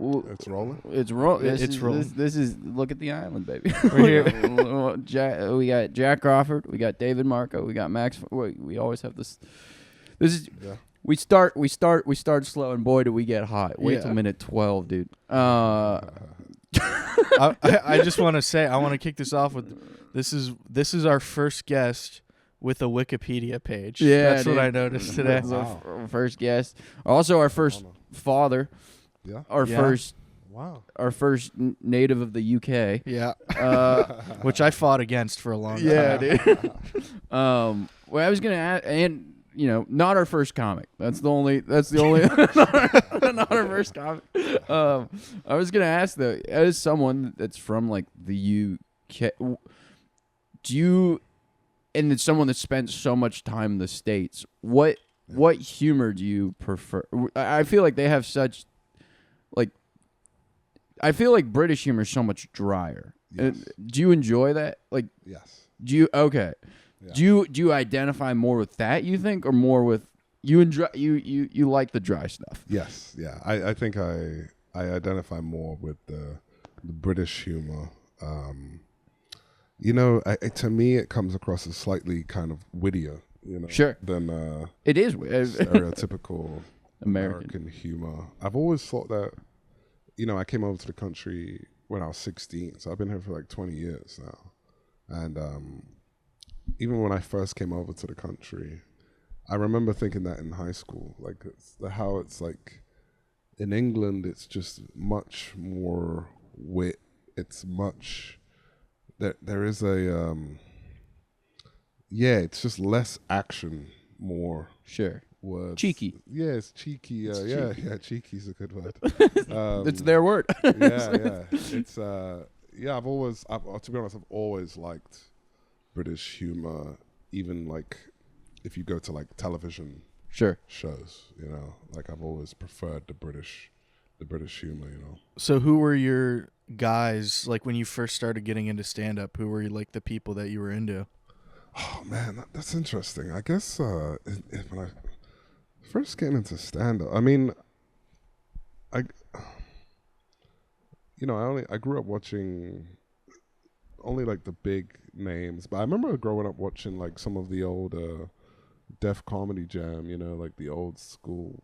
It's rolling. It's rolling. It's rolling. This is look at the island, baby. We're here. We got Jack Crawford. We got David Marco. We got Max. We always have this. This is. Yeah. We start slow, and boy, do we get hot. Wait Yeah. till minute 12, dude. I just want to say, I want to kick this off with this is our first guest with a Wikipedia page. Yeah, that's dude. what I noticed today. That's our first guest. Also, our first father. Yeah. Our first. Wow. Our first native of the UK. Yeah. Which I fought against for a long time. Yeah, dude. Well, I was gonna add, and not our first comic. That's the only. Not our first comic. I was gonna ask though, as someone that's from like the UK, do you, and it's someone that spent so much time in the States, what humor do you prefer? I feel like they have such, like, I feel like British humor is so much drier. Yes. Do you enjoy that? Like, Yes. do you? Okay. Yeah. Do you identify more with that, you think, or more with you enjoy you like the dry stuff? Yes. Yeah. I think I identify more with the British humor. To me, it comes across as slightly kind of wittier, Sure. than It is stereotypical American. American humor. I've always thought that, I came over to the country when I was 16, so I've been here for like 20 years now. And even when I first came over to the country, I remember thinking that in high school, like how it's like in England, it's just much more wit. It's much, there is a, it's just less action, more Sure. words. Cheeky. Yeah, it's cheeky. Yeah, cheeky's a good word. It's their word. Yeah. It's to be honest, I've always liked British humor, even like if you go to like television Sure. shows, like I've always preferred the British humor, So who were your guys, like when you first started getting into stand-up, who were like the people that you were into? Oh man, that's interesting. I guess when I first getting into stand-up, I mean, I grew up watching only like the big names, but I remember growing up watching like some of the old Def Comedy Jam, like the old school,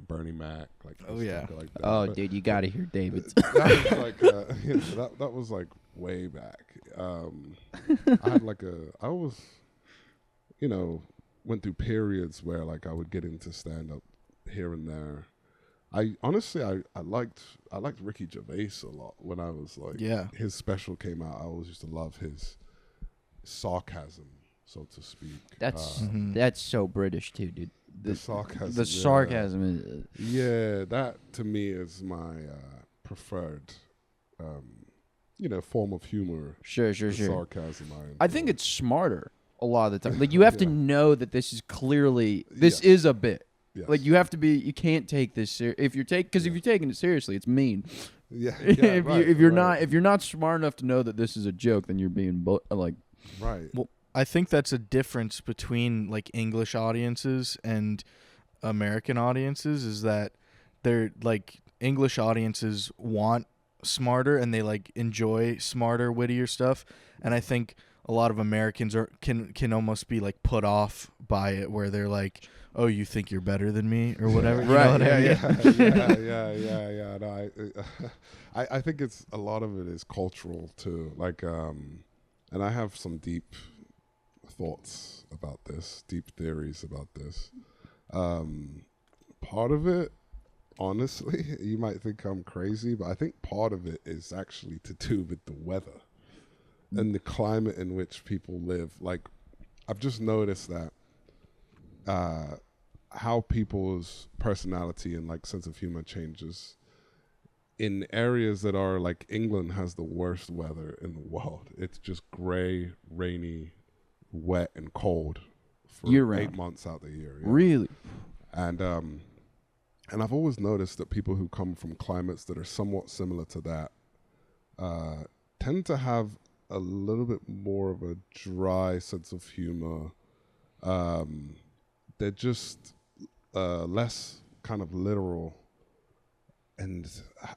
Bernie Mac, like yeah, like that. Oh, dude, you gotta hear David's. That was like that was like way back. I had like I always, went through periods where like I would get into stand up here and there. I honestly liked Ricky Gervais a lot when I was like, his special came out. I always used to love his sarcasm, so to speak. That's so British too, dude. The sarcasm. The sarcasm is. Yeah, that to me is my preferred, form of humor. Sure. Sarcasm. I think it's smarter a lot of the time. Like you have to know that this is clearly is a bit. Yes. Like you have to be. You can't take this if you're if you're taking it seriously, it's mean. Yeah. if you're not smart enough to know that this is a joke, then you're being like. Right. Well, I think that's a difference between like English audiences and American audiences, is that they're like English audiences want smarter and they like enjoy smarter, wittier stuff, and I think a lot of Americans can almost be like put off by it, where they're like, oh, you think you're better than me or whatever. Right. Yeah. No, I think it's a lot of it is cultural too. Like, and I have some deep thoughts about this, deep theories about this. Part of it, honestly, you might think I'm crazy, but I think part of it is actually to do with the weather and the climate in which people live. Like, I've just noticed that how people's personality and like sense of humor changes in areas that are like England has the worst weather in the world. It's just gray, rainy, wet, and cold for year-round. 8 months out the year. Yeah. Really? And I've always noticed that people who come from climates that are somewhat similar to that tend to have a little bit more of a dry sense of humor. They're just less kind of literal. and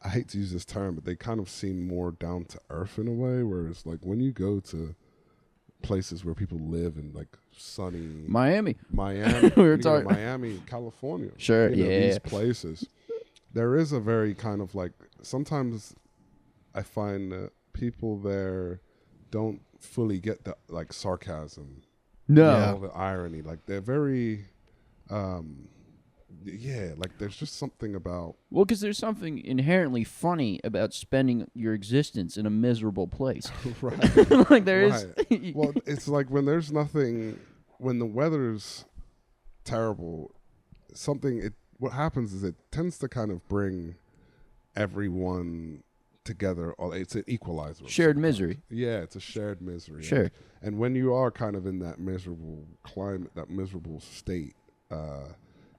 I hate to use this term, but they kind of seem more down to earth in a way. Whereas like when you go to places where people live in like sunny Miami. we were talking Miami, California. Sure, These places. There is a very kind of like, sometimes I find that people there don't fully get the like sarcasm. No. All the irony. Like they're very like there's just something about Well, because there's something inherently funny about spending your existence in a miserable place. right. Like there is. Well, it's like when there's nothing, when the weather's terrible, what happens is it tends to kind of bring everyone together. Or it's an equalizer. Shared misery. Yeah, it's a shared misery. Sure. And when you are kind of in that miserable climate, that miserable state,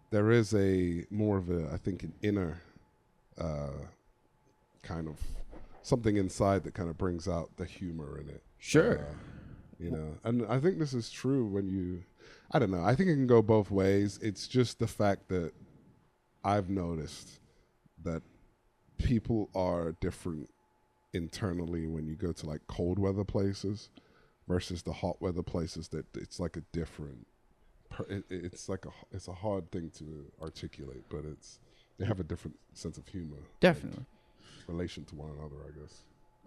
there is more of a, I think, an inner kind of something inside that kind of brings out the humor in it. Sure. And I think this is true I don't know. I think it can go both ways. It's just the fact that I've noticed that people are different internally when you go to like cold weather places versus the hot weather places. That it's like a different. It's a hard thing to articulate, but they have a different sense of humor. Definitely. Relation to one another, I guess.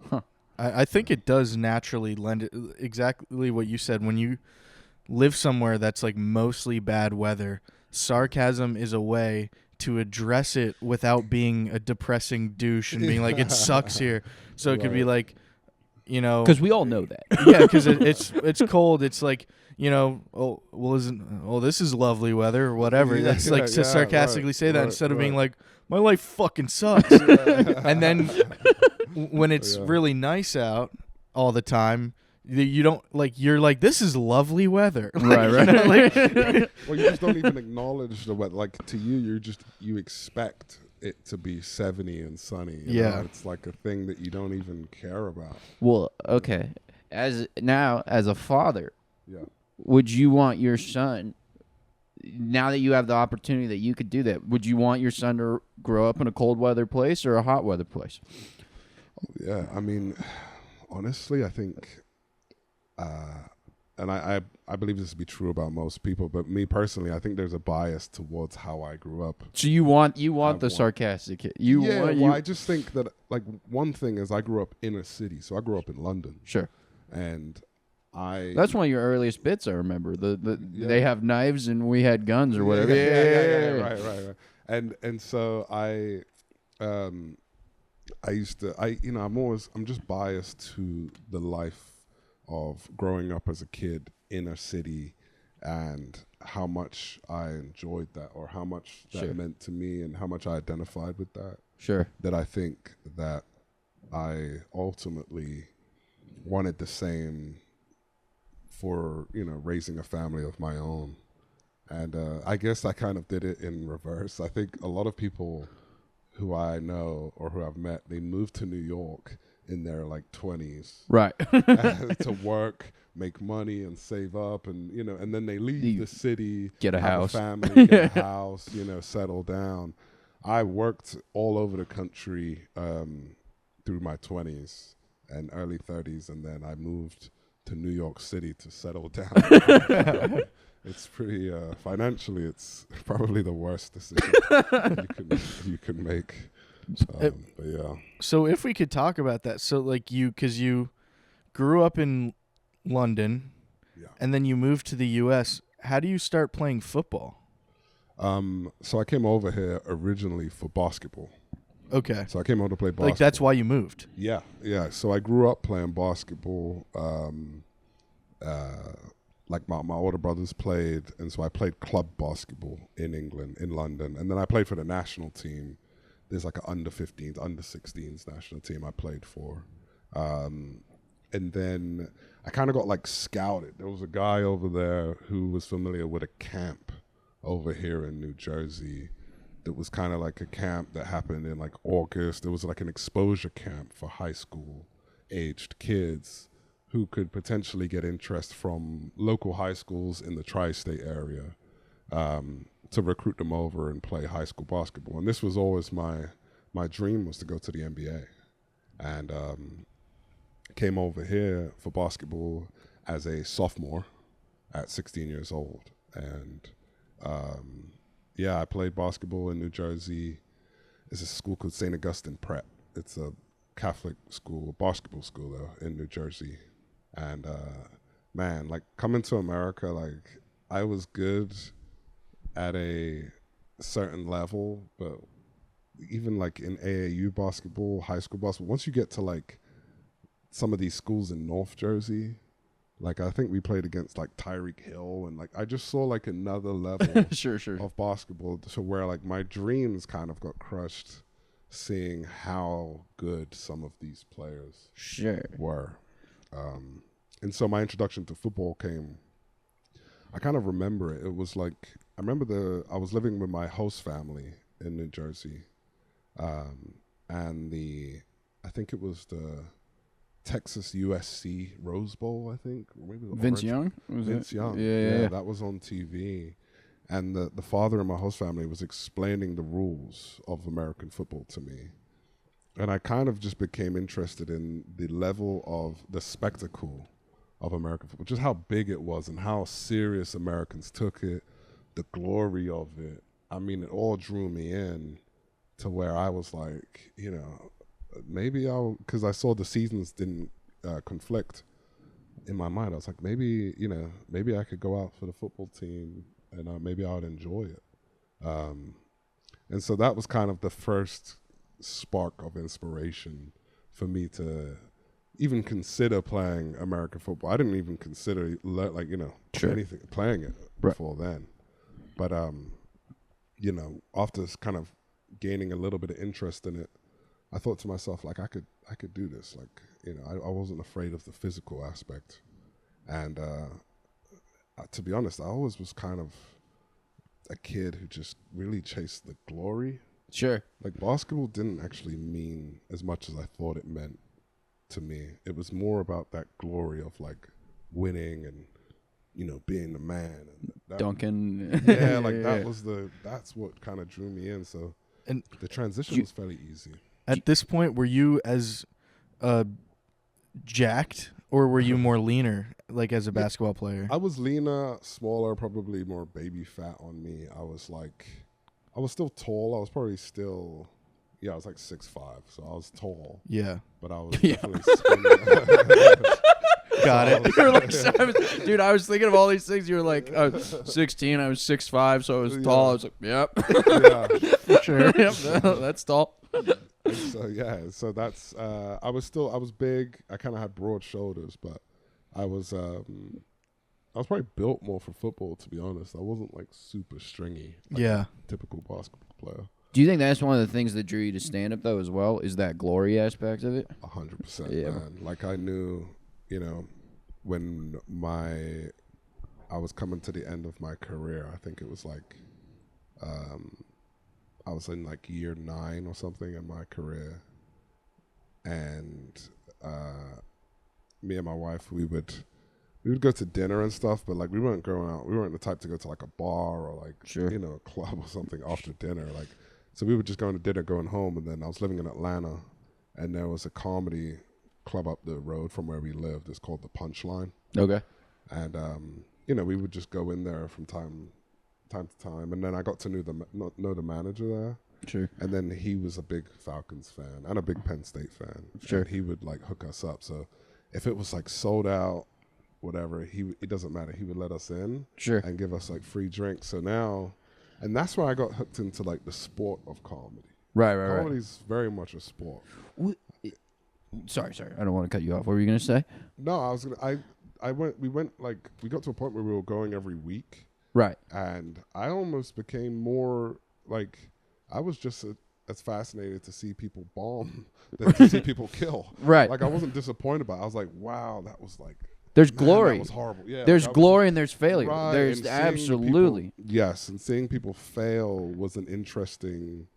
Huh. I think it does naturally lend it exactly what you said. When you live somewhere that's like mostly bad weather, sarcasm is a way to address it without being a depressing douche and being like, it sucks here. So it could be like, because we all know that. Yeah, because it's cold. It's like, this is lovely weather or whatever. Yeah, That's like to sarcastically say that right, instead of being right. like, my life fucking sucks. And then when it's really nice out all the time, you don't like, you're like, this is lovely weather. Right. Well, you just don't even acknowledge the weather. Like to you, you expect it to be 70 and sunny. You know? It's like a thing that you don't even care about. Well, okay. As a father, Yeah. would you want your son, now that you have the opportunity that you could do that, would you want your son to grow up in a cold weather place or a hot weather place? Yeah, I mean, honestly, I think, and I believe this to be true about most people, but me personally, I think there's a bias towards how I grew up. So you want the sarcastic kid. I just think that, like, one thing is I grew up in a city, so I grew up in London. Sure. And that's one of your earliest bits, I remember. They have knives and we had guns or whatever. Yeah. Right. And so I'm just biased to the life of growing up as a kid in a city and how much I enjoyed that, or how much that meant to me and how much I identified with that. Sure. That I think that I ultimately wanted the same for, raising a family of my own. And I guess I kind of did it in reverse. I think a lot of people who I know or who I've met, they moved to New York in their like 20s. Right. To work, make money and save up, and and then they leave the city, get a house, family, get a house, settle down. I worked all over the country through my 20s and early 30s, and then I moved to New York City to settle down. It's pretty financially, it's probably the worst decision you can make. But yeah. So if we could talk about that, so like because you grew up in London, and then you moved to the U.S. How do you start playing football? So I came over here originally for basketball. Okay. So I came over to play basketball. Like that's why you moved. Yeah. So I grew up playing basketball. Like my older brothers played, and so I played club basketball in England, in London, and then I played for the national team. There's like an under-15s, under-16s national team I played for. And then I kind of got like scouted. There was a guy over there who was familiar with a camp over here in New Jersey that was kind of like a camp that happened in like August. It was like an exposure camp for high school aged kids who could potentially get interest from local high schools in the tri-state area to recruit them over and play high school basketball. And this was always my my dream was to go to the NBA, and came over here for basketball as a sophomore at 16 years old. And I played basketball in New Jersey. It's a school called St. Augustine Prep. It's a Catholic school, basketball school though, in New Jersey. And man, like coming to America, like I was good at a certain level, but even like in AAU basketball, high school basketball, once you get to like some of these schools in North Jersey, like I think we played against like Tyreek Hill, and like I just saw like another level sure. of basketball to where like my dreams kind of got crushed seeing how good some of these players were. And so my introduction to football came, I kind of remember it. It was like, I I was living with my host family in New Jersey. And I think it was the Texas USC Rose Bowl, I think. Or maybe Vince Young? Vince Young. Yeah. That was on TV. And the father in my host family was explaining the rules of American football to me. And I kind of just became interested in the level of the spectacle of American football, just how big it was and how serious Americans took it, the glory of it. I mean, it all drew me in to where I was like, you know, maybe because I saw the seasons didn't conflict in my mind. I was like, maybe I could go out for the football team and maybe I would enjoy it. And so that was kind of the first spark of inspiration for me to even consider playing American football. I didn't even consider anything playing it before then. But after kind of gaining a little bit of interest in it, I thought to myself, like, I could do this. Like, I wasn't afraid of the physical aspect. And to be honest, I always was kind of a kid who just really chased the glory. Sure. Like, basketball didn't actually mean as much as I thought it meant to me. It was more about that glory of, like, winning and, being the man. And Duncan. Yeah, like, that's what kind of drew me in. So and the transition was fairly easy. At this point, were you as jacked, or were you more leaner, like as a basketball player? I was leaner, smaller, probably more baby fat on me. I was still tall. I was probably still, I was like 6'5", so I was tall. Yeah. But I was definitely skinny. Got it. You were like, dude, I was thinking of all these things. You were like, 16, I was 6'5", so I was tall. I was like, yep. Yeah. For sure. Yep, that's tall. So that's, I was big. I kind of had broad shoulders, but I was probably built more for football, to be honest. I wasn't like super stringy. Like a typical basketball player. Do you think that's one of the things that drew you to stand up though as well? Is that glory aspect of it? 100%. Yeah. Man. Like I knew, when I was coming to the end of my career, I think it was like, I was in like year 9 or something in my career, and me and my wife, we would go to dinner and stuff, but like we weren't going out. We weren't the type to go to like a bar or like a club or something after dinner. Like, so we would just go to dinner, going home, and then I was living in Atlanta, and there was a comedy club up the road from where we lived. It's called the Punchline. Okay. And we would just go in there from time to time, and then I got to know the manager there. Sure. And then he was a big Falcons fan and a big Penn State fan. Sure. And he would like hook us up. So if it was like sold out, whatever, it doesn't matter. He would let us in. Sure. And give us like free drinks. So now, and that's where I got hooked into like the sport of comedy. Right. Comedy's very much a sport. Sorry. I don't want to cut you off. What were you gonna say? No, I was gonna. We got to a point where we were going every week. Right. And I almost became more like, I was just as fascinated to see people bomb than to see people kill. Right. Like I wasn't disappointed by it. I was like, wow, that was like, there's glory. That was horrible. Yeah. There's glory and there's failure. Right, there's absolutely. Yes, and seeing people fail was an interesting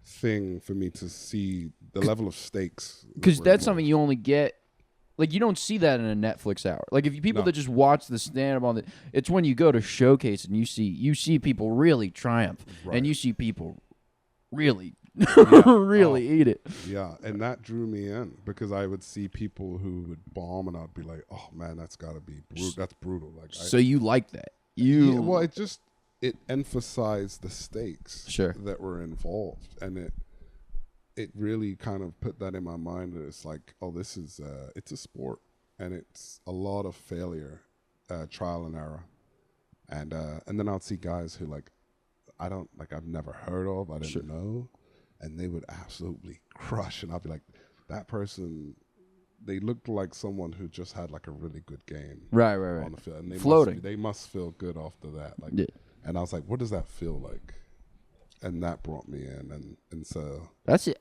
thing for me to see the level of stakes. Because that's something you only get. Like, you don't see that in a Netflix hour. Like, if you people that just watch the stand-up on it's when you go to showcase and you see people really triumph, and you see people really really eat it. Yeah, and that drew me in because I would see people who would bomb, and I'd be like, "Oh man, that's got to be brutal. That's brutal." Like, So you like that? You well, it emphasized the stakes Sure. that were involved, and it really kind of put that in my mind that it's like, oh, this is it's a sport, and it's a lot of failure, trial and error, and then I'd see guys who like I've never heard of, I didn't know, and they would absolutely crush, and I'd be like, that person, they looked like someone who just had like a really good game, right on the field, and they must feel good after that, like, and I was like, what does that feel like? And that brought me in, and so that's it.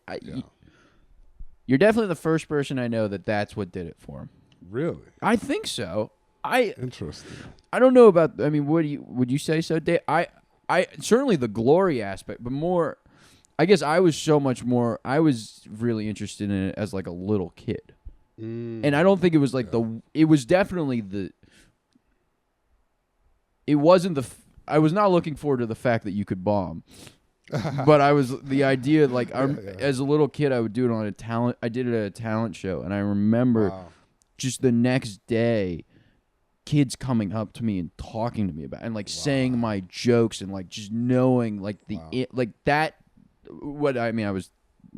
You're definitely the first person I know that's what did it for him. Really, I think so. Interesting. I don't know about. I mean, would you say so, Dave? I certainly the glory aspect, but more. I guess I was so much more. I was really interested in it as like a little kid, and I don't think it was like It was definitely the. It wasn't the. I was not looking forward to the fact that you could bomb. But I was the idea like as a little kid I would do it on a talent. I did it at a talent show, and I remember just the next day, kids coming up to me and talking to me about it, and like saying my jokes and like just knowing like like that. What I mean, I was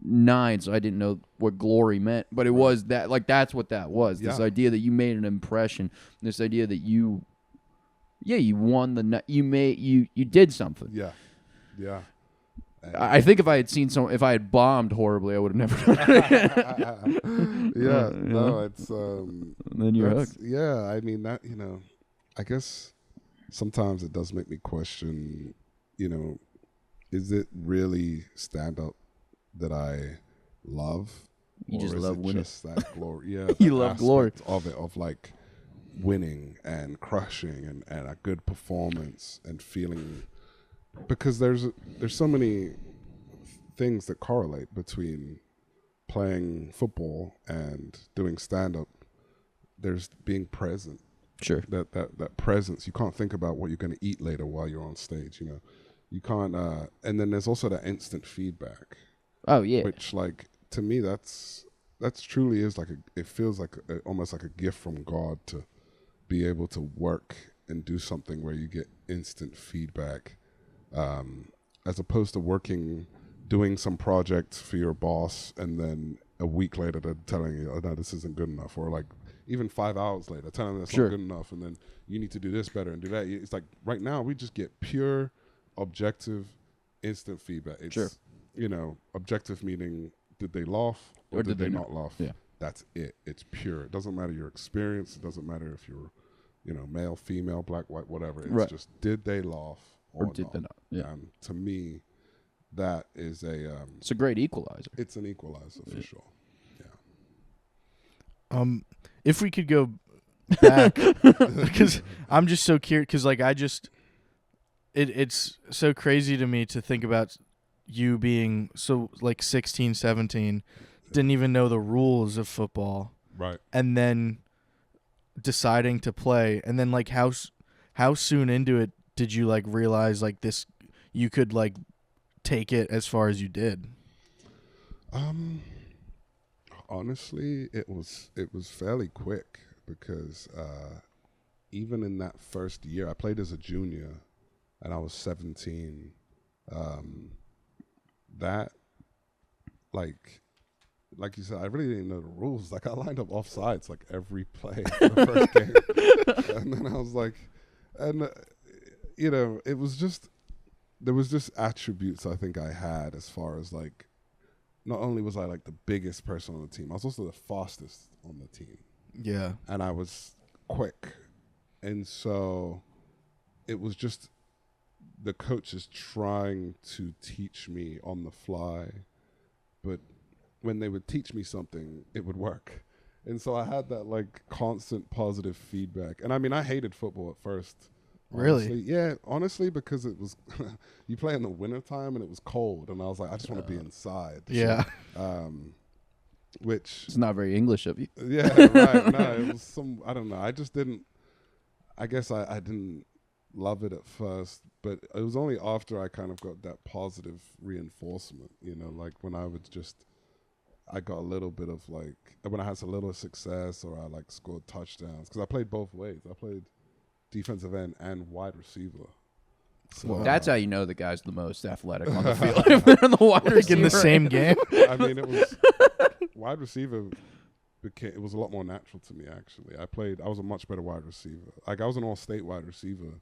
9, so I didn't know what glory meant, but it was that like that's what that was. This idea that you made an impression. This idea that you won you did something. Yeah. I think if I had bombed horribly, I would have never done it. No, it's and then you're hooked. Yeah, I mean that, I guess sometimes it does make me question, is it really stand up that I love? You just love winning. Just that glory. Yeah, you love glory of it, of like winning and crushing and a good performance and feeling. Because there's so many things that correlate between playing football and doing stand-up. There's being present. Sure. That presence. You can't think about what you're going to eat later while you're on stage. You can't. And then there's also that instant feedback. Oh yeah. Which like to me that's truly is like it feels like almost like a gift from God to be able to work and do something where you get instant feedback. As opposed to doing some project for your boss, and then a week later they're telling you, oh, no, this isn't good enough, or like even 5 hours later telling them that's not good enough, and then you need to do this better and do that. It's like right now we just get pure, objective, instant feedback. It's, objective meaning did they laugh or did they not laugh? Yeah. That's it. It's pure. It doesn't matter your experience. It doesn't matter if you're, male, female, black, white, whatever. It's just did they laugh? Or did they not? Yeah. To me, that is it's a great equalizer. It's an equalizer for sure. Yeah. If we could go back, because I'm just so curious. Because like it's so crazy to me to think about you being so like 16, 17, didn't even know the rules of football, right? And then deciding to play, and then like how soon into it did you like realize like this you could like take it as far as you did? Honestly, it was fairly quick because even in that first year, I played as a junior and I was 17. That like you said, I really didn't know the rules. Like I lined up offsides like every play for the first game, and then I was like, it was just, there was just attributes I think I had as far as like, not only was I like the biggest person on the team, I was also the fastest on the team. Yeah. And I was quick. And so it was just the coaches trying to teach me on the fly. But when they would teach me something, it would work. And so I had that like constant positive feedback. And I mean, I hated football at first. Really? Honestly. Yeah, honestly, because it was you play in the wintertime and it was cold, and I was like, I just want to be inside. Yeah. So, which it's not very English of you. Yeah, right. No, it was I don't know. I just didn't. I guess I didn't love it at first, but it was only after I kind of got that positive reinforcement, like when I got a little bit of like, when I had a little success or I like scored touchdowns, because I played both ways. I played defensive end and wide receiver. So, Well, that's how you know the guy's the most athletic on the field. If they're in the wide receiver in the same game. I mean, it was wide receiver. It was a lot more natural to me, actually. I was a much better wide receiver. Like, I was an all-state wide receiver.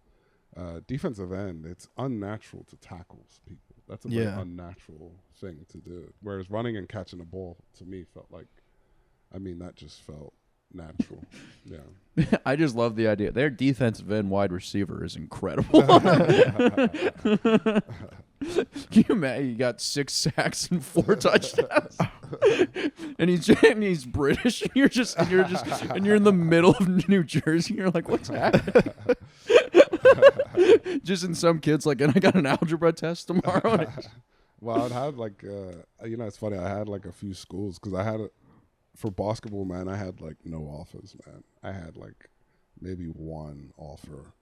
Defensive end, it's unnatural to tackle people. That's a very unnatural thing to do. Whereas running and catching the ball, to me, felt like, that just felt natural. Yeah. I just love the idea. Their defensive end wide receiver is incredible. Can you imagine? You got 6 sacks and 4 touchdowns, and he's British. And you're in the middle of New Jersey. You're like, what's happening? Just in some kids like, and I got an algebra test tomorrow. Well, I'd had like, it's funny. I had like a few schools because I had for basketball, man. I had like no offers, man. I had like maybe one offer.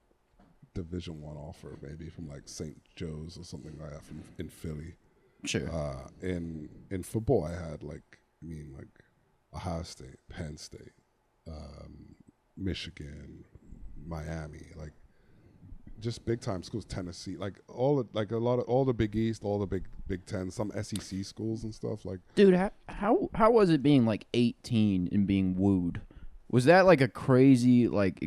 Division 1 offer, maybe from like St. Joe's or something like that in Philly. Sure. In football, I had like Ohio State, Penn State, Michigan, Miami, like just big time schools. Tennessee, like all the Big East, all the Big Ten, some SEC schools and stuff. Like, dude, how was it being like 18 and being wooed? Was that like a crazy like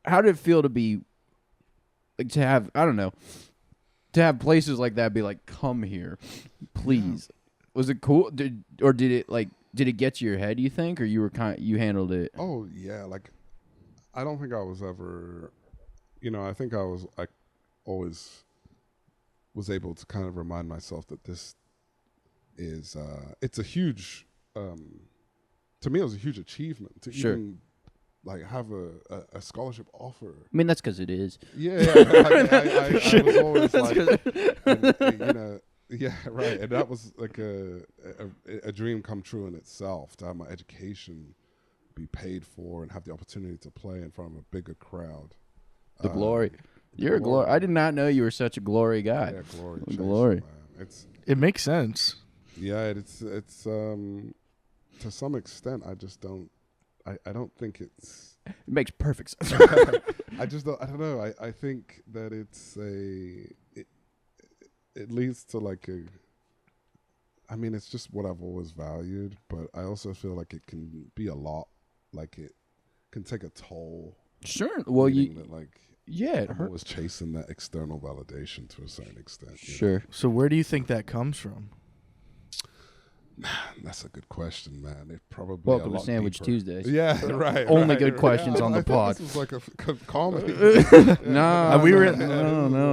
how did it feel to be, like, to have, I don't know, to have places like that be like, come here, please? Yeah. Was it cool? Did it get to your head, you think, or you handled it? Oh, yeah. Like, I don't think I was ever, I think I always was able to kind of remind myself that this is, it's a huge, to me, it was a huge achievement to even like have a scholarship offer. I mean, that's because it is. Yeah, I was always like, yeah, right. And that was like a dream come true in itself, to have my education be paid for and have the opportunity to play in front of a bigger crowd. The glory. You're a glory. I did not know you were such a glory guy. Yeah, glory. Glory. It makes sense. Yeah, it's to some extent. I just don't. I don't think it's. It makes perfect sense. I just don't. I don't know. I think that it leads to like a. I mean, it's just what I've always valued, but I also feel like it can be a lot. Like, it can take a toll. Sure. Well, I'm always chasing that external validation to a certain extent. Sure. So where do you think that comes from? Man, that's a good question, man. It probably welcome to Sandwich Tuesdays. Yeah, right. Only good questions on the pod. This is like a comedy.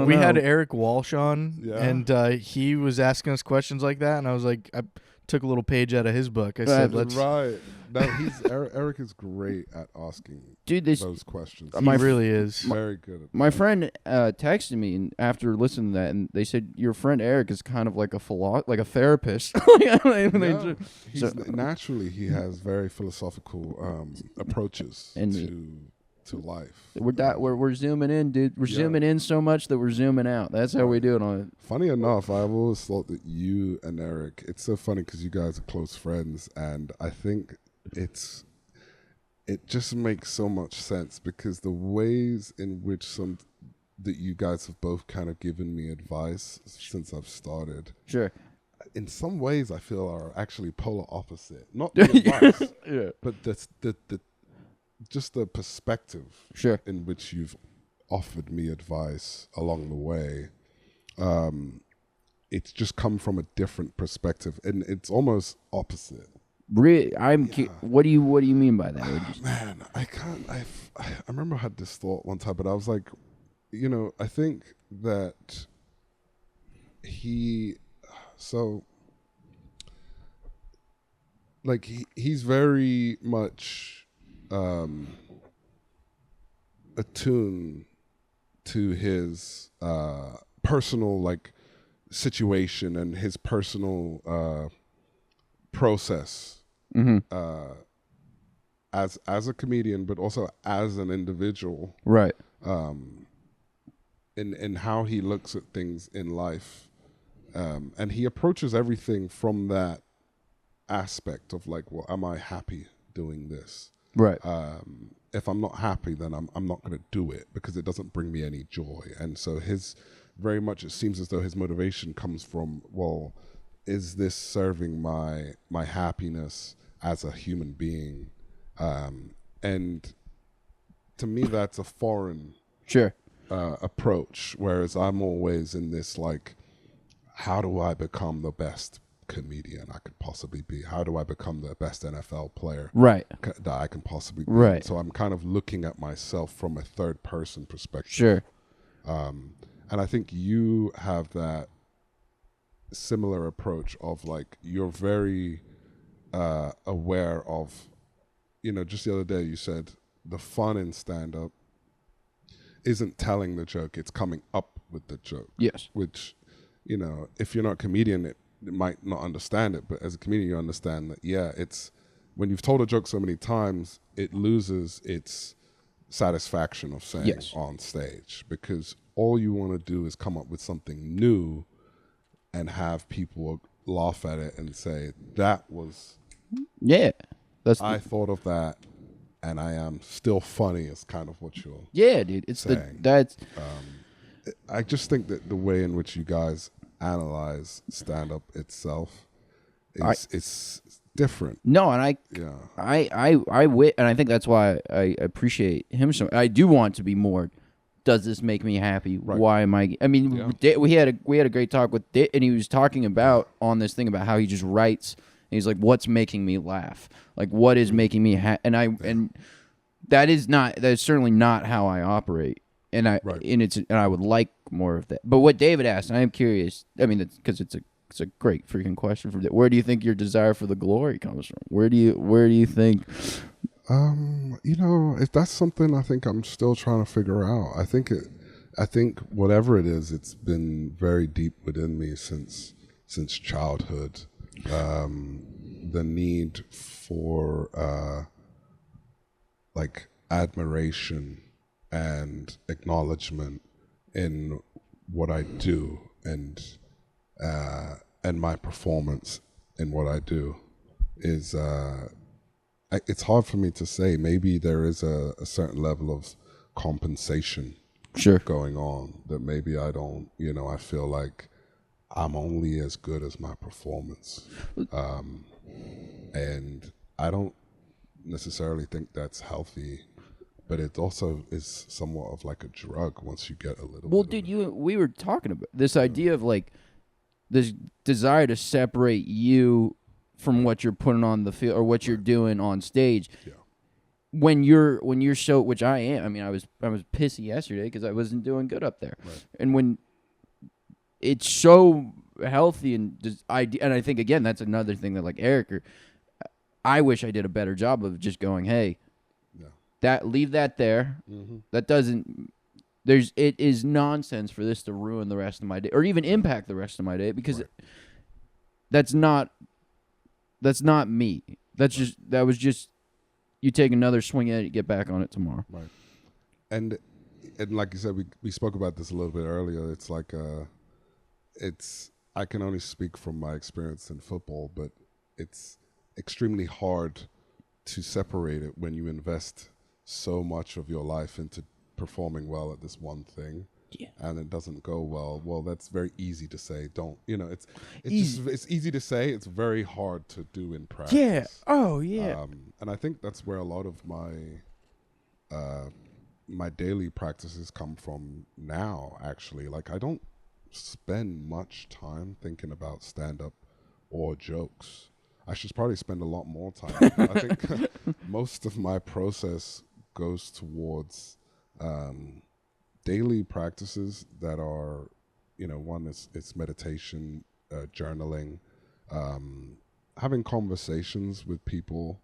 We had Eric Walsh on, and he was asking us questions like that, and I was like, I took a little page out of his book. I said, "Let's." Right. No, Eric is great at asking those questions. He really is very good at that. My friend texted me after listening to that, and they said your friend Eric is kind of like a therapist. Naturally, he has very philosophical approaches to life. We're zooming in, dude. We're zooming in so much that we're zooming out. That's how we do it on it. Funny enough, I've always thought that you and Eric, it's so funny because you guys are close friends, and I think it just makes so much sense because the ways in which that you guys have both kind of given me advice since I've started. Sure. In some ways, I feel are actually polar opposite. Not the advice, but just the perspective in which you've offered me advice along the way. It's just come from a different perspective, and it's almost opposite. Really, what do you mean by that? Man, I can't. I remember I had this thought one time, but I was like, I think that he's very much attuned to his personal situation and his personal process as a comedian, but also as an individual, right? in how he looks at things in life, and he approaches everything from that aspect of like, well, am I happy doing this? Right. If I'm not happy, then I'm not going to do it because it doesn't bring me any joy. And so very much it seems as though his motivation comes from, well, is this serving my happiness as a human being? And to me, that's a foreign Sure. approach, whereas I'm always in this like, how do I become the best comedian I could possibly be? How do I become the best NFL player Right. that I can possibly be? Right. So I'm kind of looking at myself from a third person perspective. Sure. And I think you have that similar approach of like, you're very aware of, just the other day you said the fun in stand-up isn't telling the joke, it's coming up with the joke. Yes. Which, if you're not a comedian, it might not understand it, but as a comedian, you understand that, it's when you've told a joke so many times, it loses its satisfaction of saying Yes. on stage, because all you want to do is come up with something new and have people laugh at it and say, that was, Yeah. I thought of that and I am still funny, is kind of what you're Dude. It's saying. I just think that the way in which you guys analyze stand-up itself it's different. No, and and I think that's why I appreciate him so. I do want to be more. Does this make me happy? Right. Why am I? I mean, we had a great talk with Dick, and he was talking about on this thing about how he just writes. And he's like, "What's making me laugh? Like, what is making me happy?" And that is certainly not how I operate. And I would like more of that. But what David asked, and I am curious. I mean, because it's a great freaking question for that. Where do you think your desire for the glory comes from? Where do you think? If that's something I think I'm still trying to figure out. I think whatever it is, it's been very deep within me since childhood. The need for like admiration and acknowledgement in what I do, and my performance in what I do is it's hard for me to say. Maybe there is a certain level of compensation going on that maybe I don't, I feel like I'm only as good as my performance. And I don't necessarily think that's healthy, but it also is somewhat of like a drug once you get a little bit. Dude, we were talking about this idea of like this desire to separate you from what you're putting on the field or what you're doing on stage. Yeah. When you're so, which I am. I mean, I was pissy yesterday because I wasn't doing good up there. Right. And when it's so healthy and I think again that's another thing that like Eric I wish I did a better job of just going, hey, leave that there. Mm-hmm. That doesn't. It is nonsense for this to ruin the rest of my day or even impact the rest of my day because that's not me. That was just you take another swing at it, get back on it tomorrow. Right. And like you said, we spoke about this a little bit earlier. It's like I can only speak from my experience in football, but it's extremely hard to separate it when you invest so much of your life into performing well at this one thing. Yeah. And it doesn't go well. Well, that's very easy to say. Don't, it's easy to say. It's very hard to do in practice. Yeah. Oh, yeah. And I think that's where a lot of my daily practices come from now, actually. Like, I don't spend much time thinking about stand-up or jokes. I should probably spend a lot more time. I think most of my process goes towards daily practices that are, one is it's meditation, journaling, having conversations with people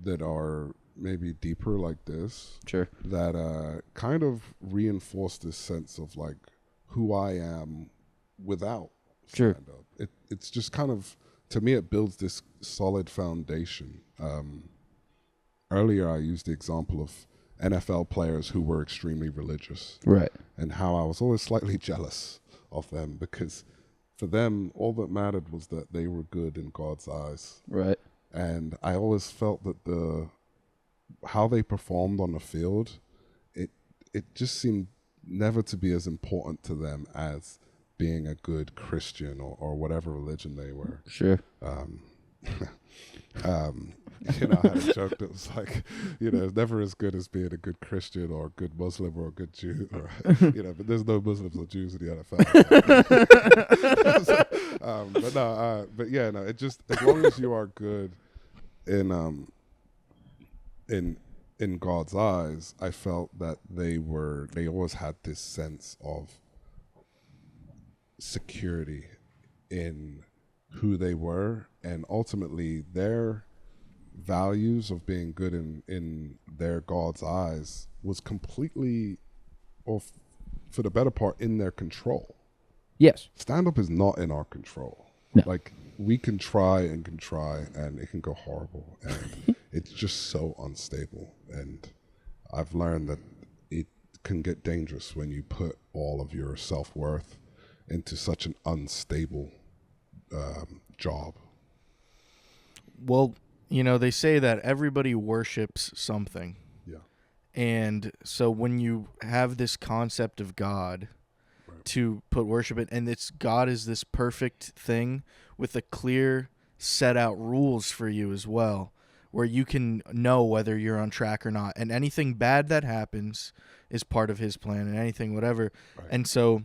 that are maybe deeper like this, that kind of reinforce this sense of like who I am without stand-up. It's just kind of, to me, it builds this solid foundation. Earlier, I used the example of NFL players who were extremely religious, Right. and how I was always slightly jealous of them, because for them, all that mattered was that they were good in God's eyes. Right. And I always felt that how they performed on the field, it just seemed never to be as important to them as being a good Christian or whatever religion they were. Sure. You know, I had a joke that was like, you know, it's never as good as being a good Christian or a good Muslim or a good Jew, or, you know, but there's no Muslims or Jews in the NFL. But yeah, no, it just, as long as you are good in God's eyes, I felt that they always had this sense of security in who they were, and ultimately their values of being good in their God's eyes was completely, or for the better part, in their control. Yes. Stand-up is not in our control. No. Like, we can try, and it can go horrible, and it's just so unstable. And I've learned that it can get dangerous when you put all of your self-worth into such an unstable job. Well, you know, they say that everybody worships something. Yeah. And so when you have this concept of God, right, to put worship in, and God is this perfect thing with a clear set out rules for you as well, where you can know whether you're on track or not. And anything bad that happens is part of his plan, and anything whatever. Right. And so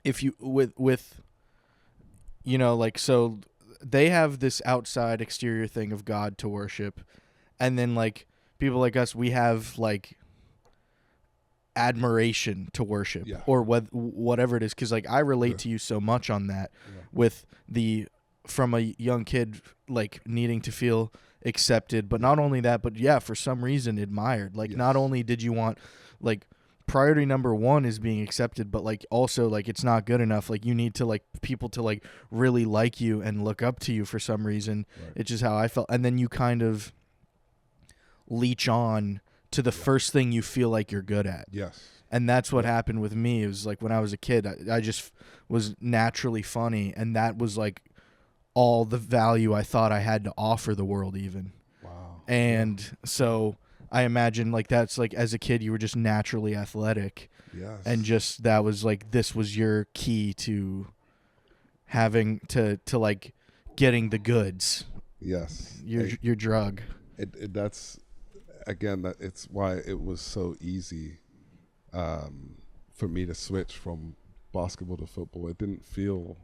if you with you know, like, so they have this outside exterior thing of God to worship, and then like people like us, we have like admiration to worship, yeah, or whatever it is, because like I relate, yeah, to you so much on that, yeah, with from a young kid, like needing to feel accepted, but not only that, but yeah, for some reason admired. Like, yes, not only did you want, like, priority number one is being accepted, but like also like it's not good enough. Like, you need to like people to like really like you and look up to you for some reason. Right. It's just how I felt. And then you kind of leech on to the, yeah, first thing you feel like you're good at. Yes. And that's what, yeah, happened with me. It was like when I was a kid, I just was naturally funny, and that was like all the value I thought I had to offer the world even. Wow. And yeah, so I imagine like that's like as a kid you were just naturally athletic. Yes. And just that was like this was your key to having to like getting the goods. Yes. Your drug. That's again that it's why it was so easy for me to switch from basketball to football. It didn't feel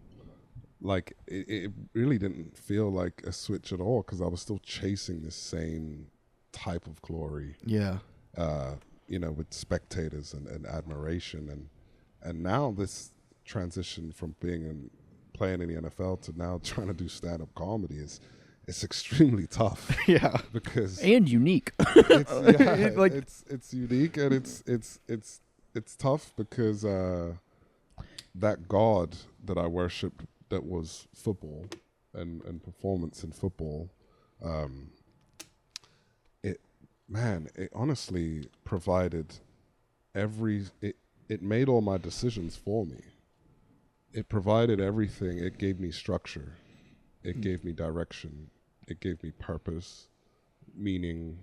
like it really didn't feel like a switch at all, because I was still chasing the same type of glory, yeah, you know, with spectators and admiration, and now this transition from playing in the NFL to now trying to do stand-up comedy it's extremely tough. Yeah, because and unique. It's, yeah, like it's unique, and it's tough because that God that I worshipped, that was football and performance in football, it honestly provided it made all my decisions for me. It provided everything. It gave me structure. It gave me direction. It gave me purpose, meaning,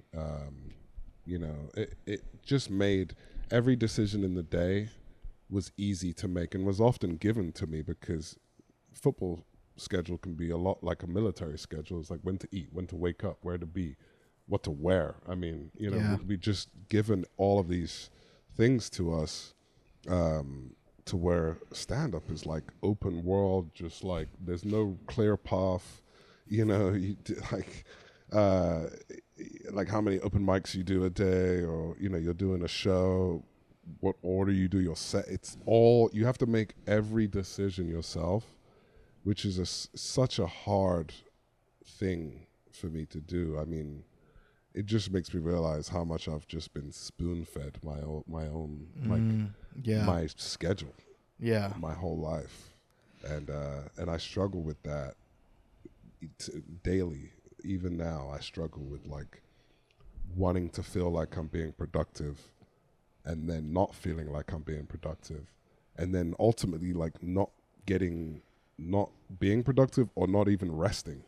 you know, it just made every decision in the day was easy to make and was often given to me, because football schedule can be a lot like a military schedule. It's like when to eat, when to wake up, where to be, what to wear. I mean, you know, yeah, we just given all of these things to us, to where stand-up is like open world, just like there's no clear path, you know, like how many open mics you do a day, or, you know, you're doing a show, what order you do your set. It's all, you have to make every decision yourself, which is such a hard thing for me to do. I mean, it just makes me realize how much I've just been spoon-fed my own yeah, my schedule, yeah, my whole life, and I struggle with that daily. Even now, I struggle with like wanting to feel like I'm being productive, and then not feeling like I'm being productive, and then ultimately like not being productive or not even resting.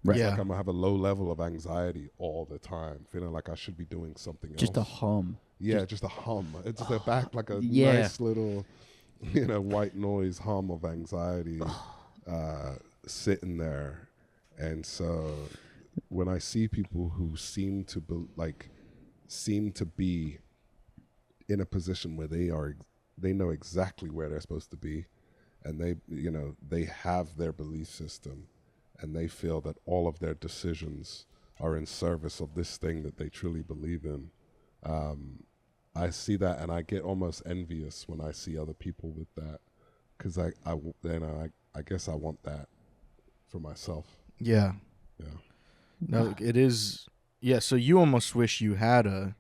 Right. It's Yeah. like I'm gonna have a low level of anxiety all the time, feeling like I should be doing something else. Just a hum. Yeah, just a hum. It's just a back like a Yeah. nice little, white noise hum of anxiety sitting there. And so when I see people who seem to be in a position where they know exactly where they're supposed to be, and they have their belief system, and they feel that all of their decisions are in service of this thing that they truly believe in. I see that, and I get almost envious when I see other people with that, because I guess I want that for myself. Yeah. Yeah. No, it is. Yeah. So you almost wish you had a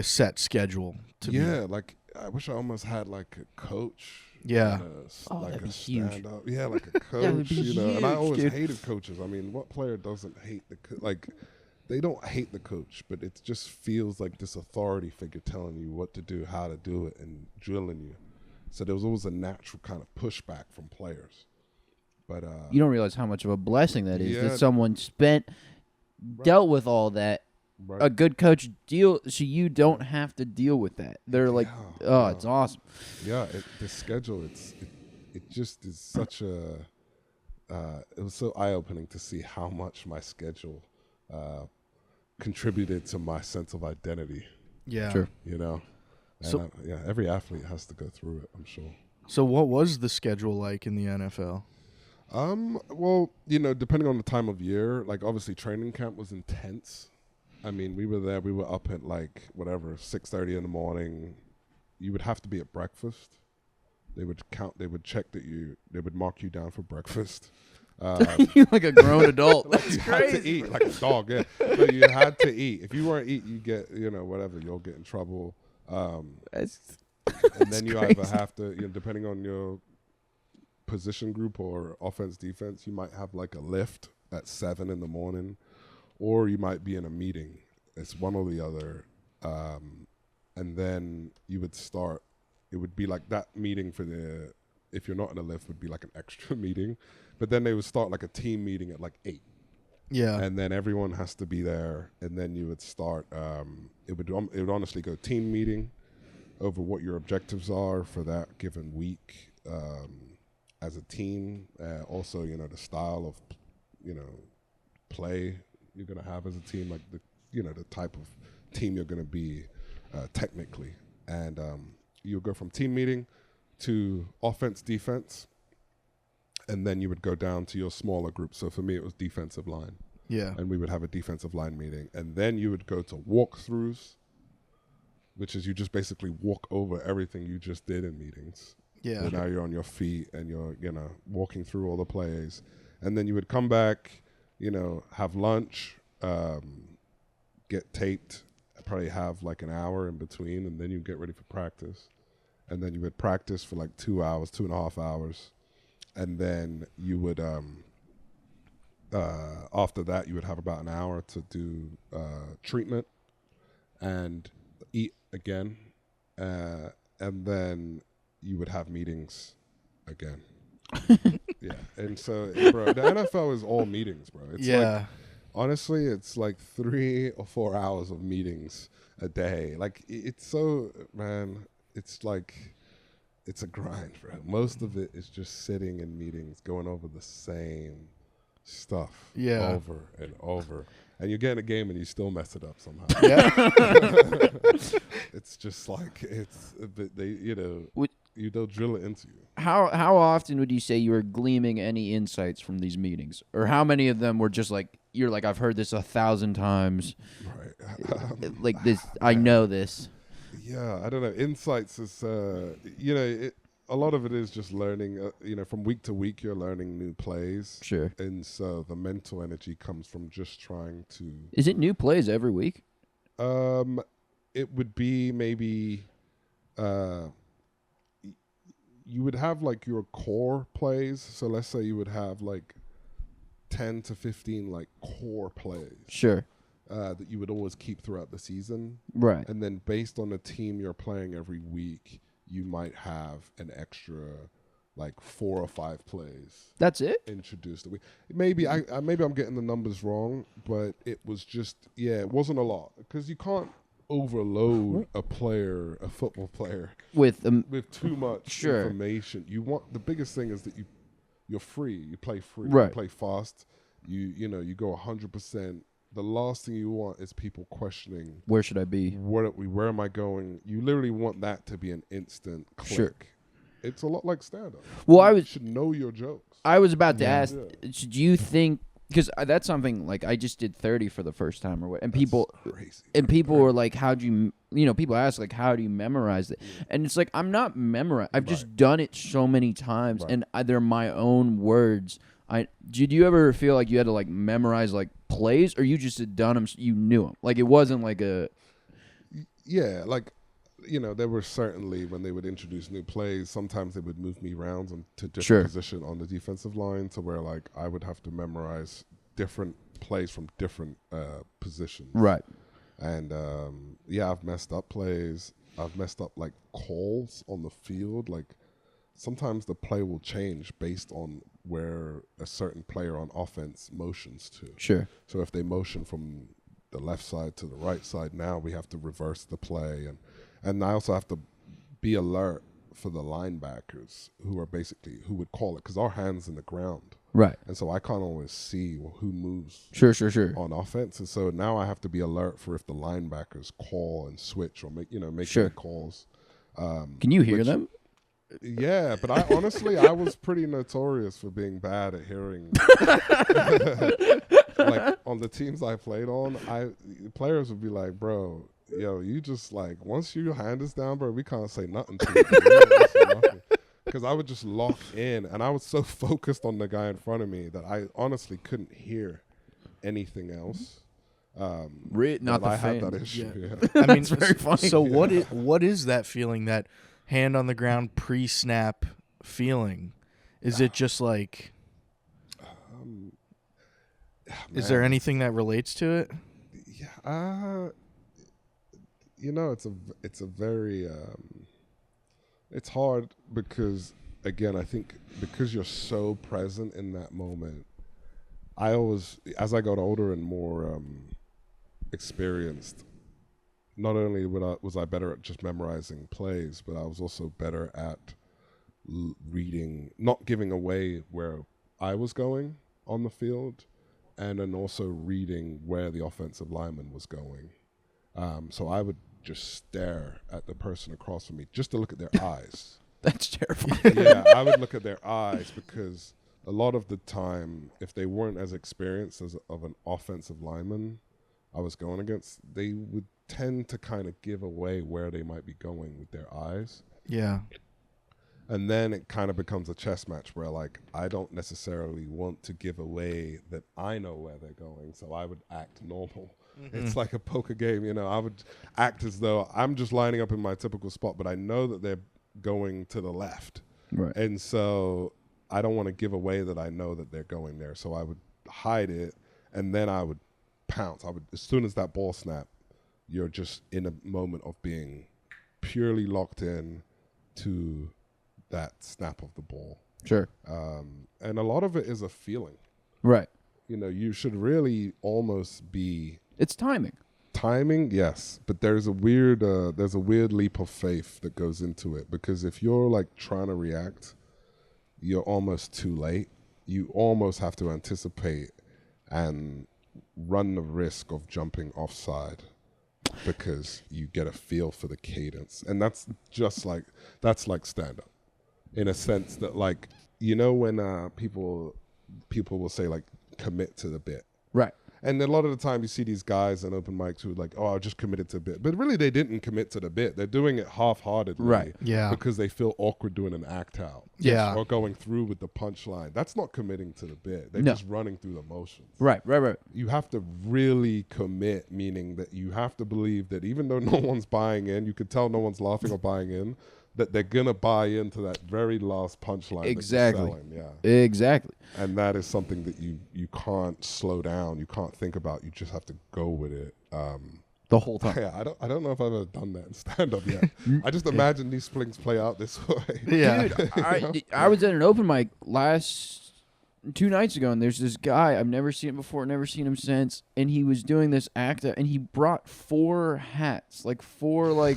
set schedule to be. Yeah, like I wish I almost had like a coach. Yeah. Oh, Like that'd a be huge. stand-up. Yeah, like a That would coach. be And I huge, always dude. hated coaches. I mean, what player doesn't hate like? They don't hate the coach, but it just feels like this authority figure telling you what to do, how to do it, and drilling you. So there was always a natural kind of pushback from players. But You don't realize how much of a blessing that is Yeah. that someone dealt with all that. right, A good coach so you don't have to deal with that. They're like, Yeah, oh, yeah. it's awesome. yeah, the schedule. It just is such a. It was so eye-opening to see how much my schedule contributed to my sense of identity. Yeah. Sure. And So- every athlete has to go through it, I'm sure. So what was the schedule like in the NFL? Well, depending on the time of year, like obviously training camp was intense. I mean, we were there, we were up at like whatever, 6:30 in the morning. You would have to be at breakfast. They would check they would mark you down for breakfast. You're like a grown adult. Like That's you had to crazy. eat like a dog, yeah. No, you had to eat. If you weren't eat, you get, whatever, you'll get in trouble. That's And then you either crazy. have to, depending on your position group or offense, defense, you might have like a lift at 7 in the morning, or you might be in a meeting. It's one or the other. And then you would start, it would be like that meeting if you're not in a lift, would be like an extra meeting. But then they would start like a team meeting at like 8. Yeah. And then everyone has to be there. And then you would start, it would honestly go team meeting over what your objectives are for that given week as a team. Also, the style of, play you're going to have as a team, like the type of team you're going to be technically. And you would go from team meeting to offense, defense, and then you would go down to your smaller group. So for me, it was defensive line. Yeah. And we would have a defensive line meeting. And then you would go to walkthroughs, which is you just basically walk over everything you just did in meetings. Yeah. So now you're on your feet and you're, walking through all the plays. And then you would come back, have lunch, get taped, probably have like an hour in between, and then you get ready for practice. And then you would practice for like 2 hours, 2.5 hours. And then you would, after that, you would have about an hour to do treatment and eat again. And then you would have meetings again. Yeah. And so, bro, the NFL is all meetings, bro. It's like, honestly, it's like 3 or 4 hours of meetings a day. Like, it's so, man, it's like, it's a grind, bro. Most of it is just sitting in meetings, going over the same stuff over and over. And you get in a game and you still mess it up somehow. Yeah. It's just like, they'll drill it into you. How often would you say you were gleaming any insights from these meetings, or how many of them were just like you're like I've heard this 1,000 times, Right. like this I know this. Yeah, I don't know. Insights is, a lot of it is just learning. From week to week, you're learning new plays. Sure. And so the mental energy comes from just trying to. Is it new plays every week? It would be maybe. You would have like your core plays. So let's say you would have like 10 to 15 like core plays. Sure. that you would always keep throughout the season. Right. And then based on the team you're playing every week, you might have an extra like 4 or 5 plays That's it? introduced. Maybe maybe I'm getting the numbers wrong, but it was just it wasn't a lot because you can't overload a football player With too much information. You want the biggest thing is that you're free. You play free. Right. You play fast. You go 100%. The last thing you want is people questioning where should I be? Where am I going? You literally want that to be an instant click. Sure. It's a lot like stand-up. Well, you should know your jokes. I was about to ask, do you think, because that's something, like, I just did 30 for the first time or what, and people were like, how'd you, people ask, like, how do you memorize it? Yeah. And it's like, I'm not memorizing. I've just done it so many times, and they're my own words. Did you ever feel like you had to, like, memorize, like, plays, or you just had done them, you knew them? Like, it wasn't like a... Yeah, like... there were certainly, when they would introduce new plays, sometimes they would move me around to different position on the defensive line to where, like, I would have to memorize different plays from different positions. Right. And, I've messed up plays. I've messed up, like, calls on the field. Like, sometimes the play will change based on where a certain player on offense motions to. Sure. So if they motion from the left side to the right side, now we have to reverse the play. And I also have to be alert for the linebackers who would call it because our hand's in the ground. Right. And so I can't always see who moves sure. on offense. And so now I have to be alert for if the linebackers call and switch or make calls. Can you hear them? Yeah, but I honestly, I was pretty notorious for being bad at hearing. Like on the teams I played on, players would be like, bro, yo, you just like, once your hand is down, bro, we can't say nothing to you. Because I would just lock in, and I was so focused on the guy in front of me that I honestly couldn't hear anything else. Not the I fan. had that issue. Yeah. Yeah. I mean, it's very funny. So what is that feeling, that hand on the ground pre-snap feeling? Is it just like... is there anything that relates to it? Yeah. It's a very... it's hard because, again, I think because you're so present in that moment, I always, as I got older and more experienced, not only was I better at just memorizing plays, but I was also better at reading, not giving away where I was going on the field, and then also reading where the offensive lineman was going. So I would just stare at the person across from me just to look at their eyes. That's terrifying. Yeah, I would look at their eyes because a lot of the time, if they weren't as experienced as of an offensive lineman I was going against, they would tend to kind of give away where they might be going with their eyes. Yeah. And then it kind of becomes a chess match where, like, I don't necessarily want to give away that I know where they're going, so I would act normal. Mm-hmm. It's like a poker game, I would act as though I'm just lining up in my typical spot, but I know that they're going to the left. Right. And so I don't want to give away that I know that they're going there, so I would hide it, and then I would pounce. As soon as that ball snapped, you're just in a moment of being purely locked in to that snap of the ball. Sure. And a lot of it is a feeling. Right. You should really almost be... It's timing. Timing, yes. But there's a weird leap of faith that goes into it, because if you're like trying to react, you're almost too late. You almost have to anticipate and run the risk of jumping offside because you get a feel for the cadence. And that's like stand-up. In a sense that, like, when people will say, like, commit to the bit. Right. And a lot of the time you see these guys in open mics who are like, oh, I just committed to a bit. But really they didn't commit to the bit. They're doing it half-heartedly. Right. Yeah. Because they feel awkward doing an act out. Yeah. Or going through with the punchline. That's not committing to the bit. They're No. just running through the motions. Right. You have to really commit, meaning that you have to believe that even though no one's buying in, you could tell no one's laughing or buying in, that they're gonna buy into that very last punchline. Exactly. That you're selling. Yeah. Exactly. And that is something that you can't slow down. You can't think about. You just have to go with it. The whole time. Yeah, I don't know if I've ever done that in stand up yet. I just imagine these things play out this way. Yeah. Dude, I was at an open mic 2 nights ago, and there's this guy, I've never seen him before, never seen him since, and he was doing this act, and he brought 4 hats, like 4 like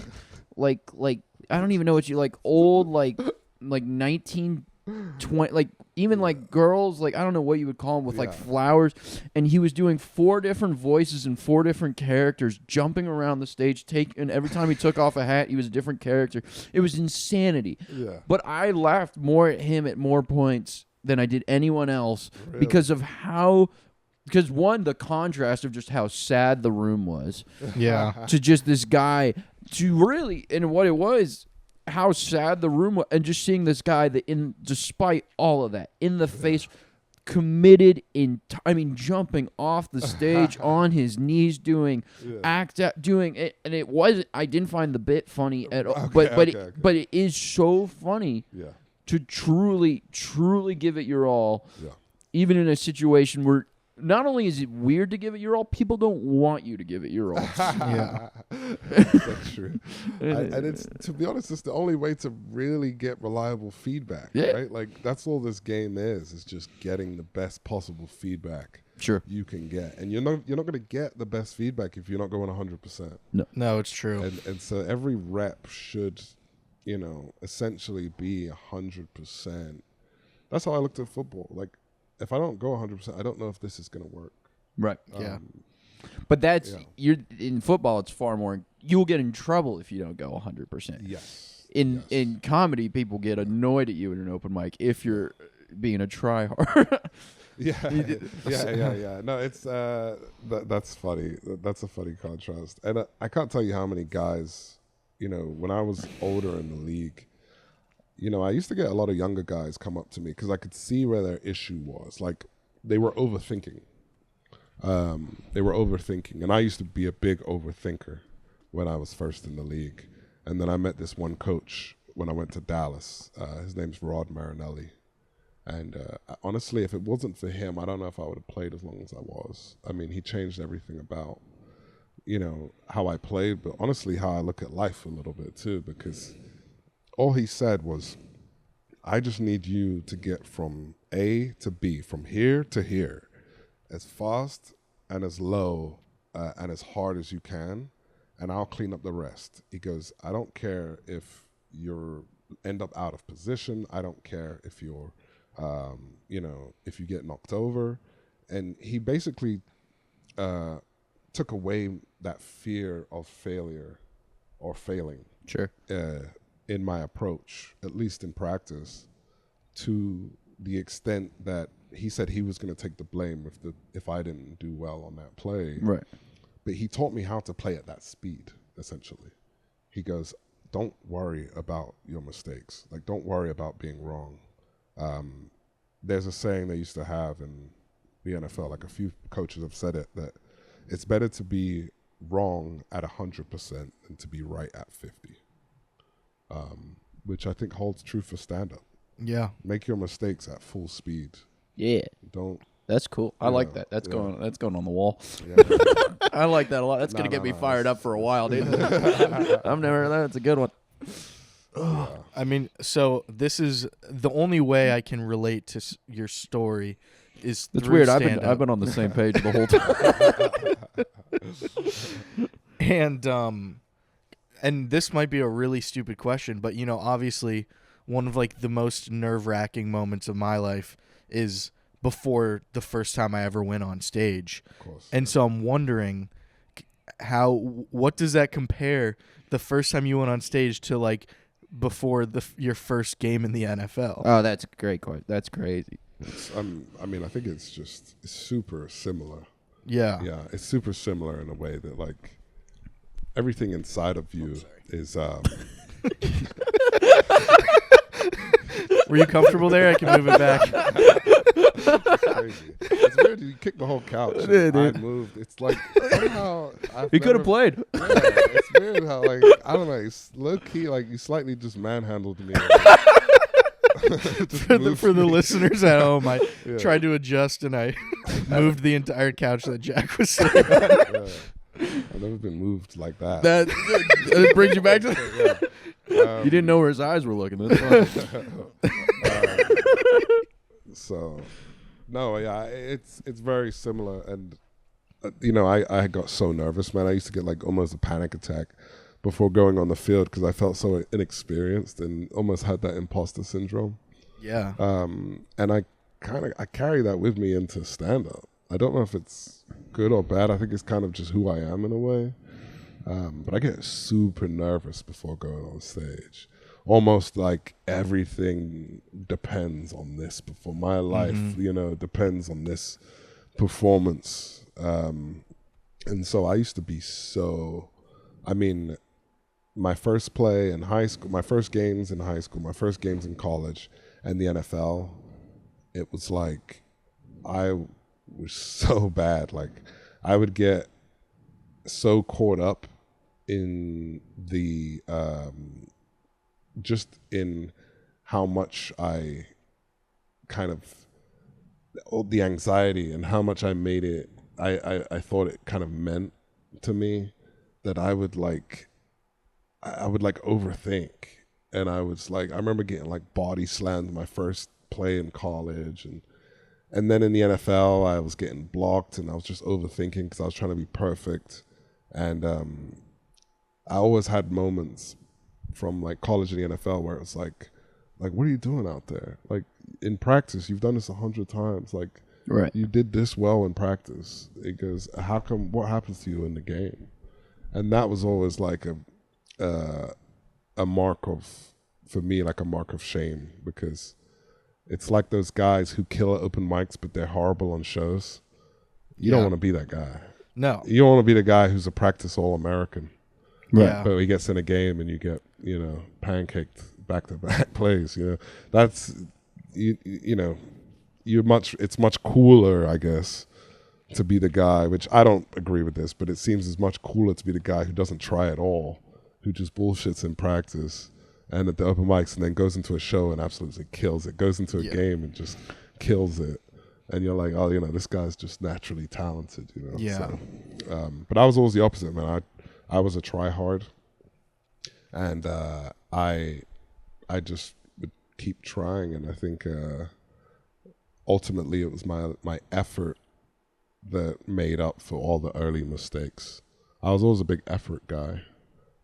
I don't even know what you like old like 1920 like even like girls, like I don't know what you would call them, with like flowers, and he was doing 4 different voices and 4 different characters jumping around the stage, and every time he took off a hat he was a different character. It was insanity. Yeah. But I laughed more at him at more points than I did anyone else, Really? because one, the contrast of just how sad the room was Yeah. to just this guy, to really, and what it was, how sad the room was, and just seeing this guy that, despite all of that, in the face, committed jumping off the stage on his knees, doing doing it, and it wasn't. I didn't find the bit funny at all, but it is so funny. Yeah. To truly give it your all, Yeah. even in a situation where not only is it weird to give it your all, people don't want you to give it your all. Yeah. That's true. And it's, to be honest, it's the only way to really get reliable feedback, right? Like, that's all this game is just getting the best possible feedback you can get. And you're not going to get the best feedback if you're not going 100%. No, it's true. And so every rep should, essentially be 100%. That's how I looked at football. Like, if I don't go 100%, I don't know if this is going to work. Right. Yeah. But that's you're in football. It's far more. You'll get in trouble if you don't go 100%. Yes. In comedy, people get annoyed at you at an open mic if you're being a tryhard. Yeah. No, it's that's funny. That's a funny contrast. And I can't tell you how many guys, when I was older in the league, I used to get a lot of younger guys come up to me because I could see where their issue was. Like, they were overthinking. And I used to be a big overthinker when I was first in the league. And then I met this one coach when I went to Dallas. His name's Rod Marinelli. And honestly, if it wasn't for him, I don't know if I would have played as long as I was. I mean, he changed everything about, how I played, but honestly, how I look at life a little bit too, because all he said was, I just need you to get from A to B, from here to here, as fast and as low and as hard as you can, and I'll clean up the rest. He goes, I don't care if you end up out of position. I don't care if you're, if you get knocked over. And he basically took away that fear of failure or failing. Sure. In my approach, at least in practice, to the extent that he said he was going to take the blame if I didn't do well on that play. Right. But he taught me how to play at that speed, essentially. He goes, don't worry about your mistakes. Like, don't worry about being wrong. There's a saying they used to have in the NFL, like a few coaches have said it, that it's better to be wrong at 100% than to be right at 50. Which I think holds true for stand-up. Yeah. Make your mistakes at full speed. Yeah. Don't. That's cool. I like that. That's going on the wall. Yeah. I like that a lot. That's going to get me fired up for a while, dude. I've never heard that. It's a good one. I mean, so this is the only way I can relate to your story is It's through weird. stand-up. I've been on the same page the whole time. And this might be a really stupid question, but obviously one of like the most nerve-wracking moments of my life is before the first time I ever went on stage. Of course. And so I'm wondering what does that compare the first time you went on stage to like before your first game in the NFL? Oh, that's a great question. That's crazy. I mean, I think it's super similar. Yeah. Yeah, it's super similar in a way that, like, everything inside of you is... Were you comfortable there? I can move it back. crazy. It's weird. You kick the whole couch. Yeah, dude. I moved. It's like somehow He could have played. Yeah, it's weird how like I don't know. It's low key like you slightly just manhandled me. For the listeners at home, I Yeah. tried to adjust and I moved the entire couch that Jack was sitting on. Yeah. I've never been moved like that. That brings you back to. Yeah. You didn't know where his eyes were looking. That's fine. So, no, yeah, it's very similar, and I got so nervous, man. I used to get like almost a panic attack before going on the field because I felt so inexperienced and almost had that imposter syndrome. Yeah. And I carry that with me into stand up. I don't know if it's good or bad. I think it's kind of just who I am in a way. But I get super nervous before going on stage. Almost like everything depends on this. Before my life, depends on this performance. And so I used to be my first play in high school, my first games in high school, my first games in college, and the NFL, it was like I was so bad. Like I would get so caught up in the just in how much I kind of the anxiety and how much I made it I thought it kind of meant to me that I would overthink, and I was like, I remember getting like body slammed my first play in college, and then in the NFL I was getting blocked, and I was just overthinking because I was trying to be perfect. And I always had moments from like college and the NFL where it was like what are you doing out there? Like in practice, you've done this 100 times. Like Right. you did this well in practice. It goes, how come? What happens to you in the game? And that was always like a mark of, for me, like a mark of shame, because it's like those guys who kill at open mics but they're horrible on shows. You don't want to be that guy. No. You don't want to be the guy who's a practice All-American. Right. Yeah. But he gets in a game and you get, pancaked back-to-back plays. That's it's much cooler, I guess, to be the guy, which I don't agree with this, but it seems it's much cooler to be the guy who doesn't try at all, who just bullshits in practice and at the open mics, and then goes into a show and absolutely kills it, goes into a game and just kills it. And you're like, oh, this guy's just naturally talented, Yeah. So, but I was always the opposite, man. I was a try-hard, and I just would keep trying, and I think ultimately it was my effort that made up for all the early mistakes. I was always a big effort guy.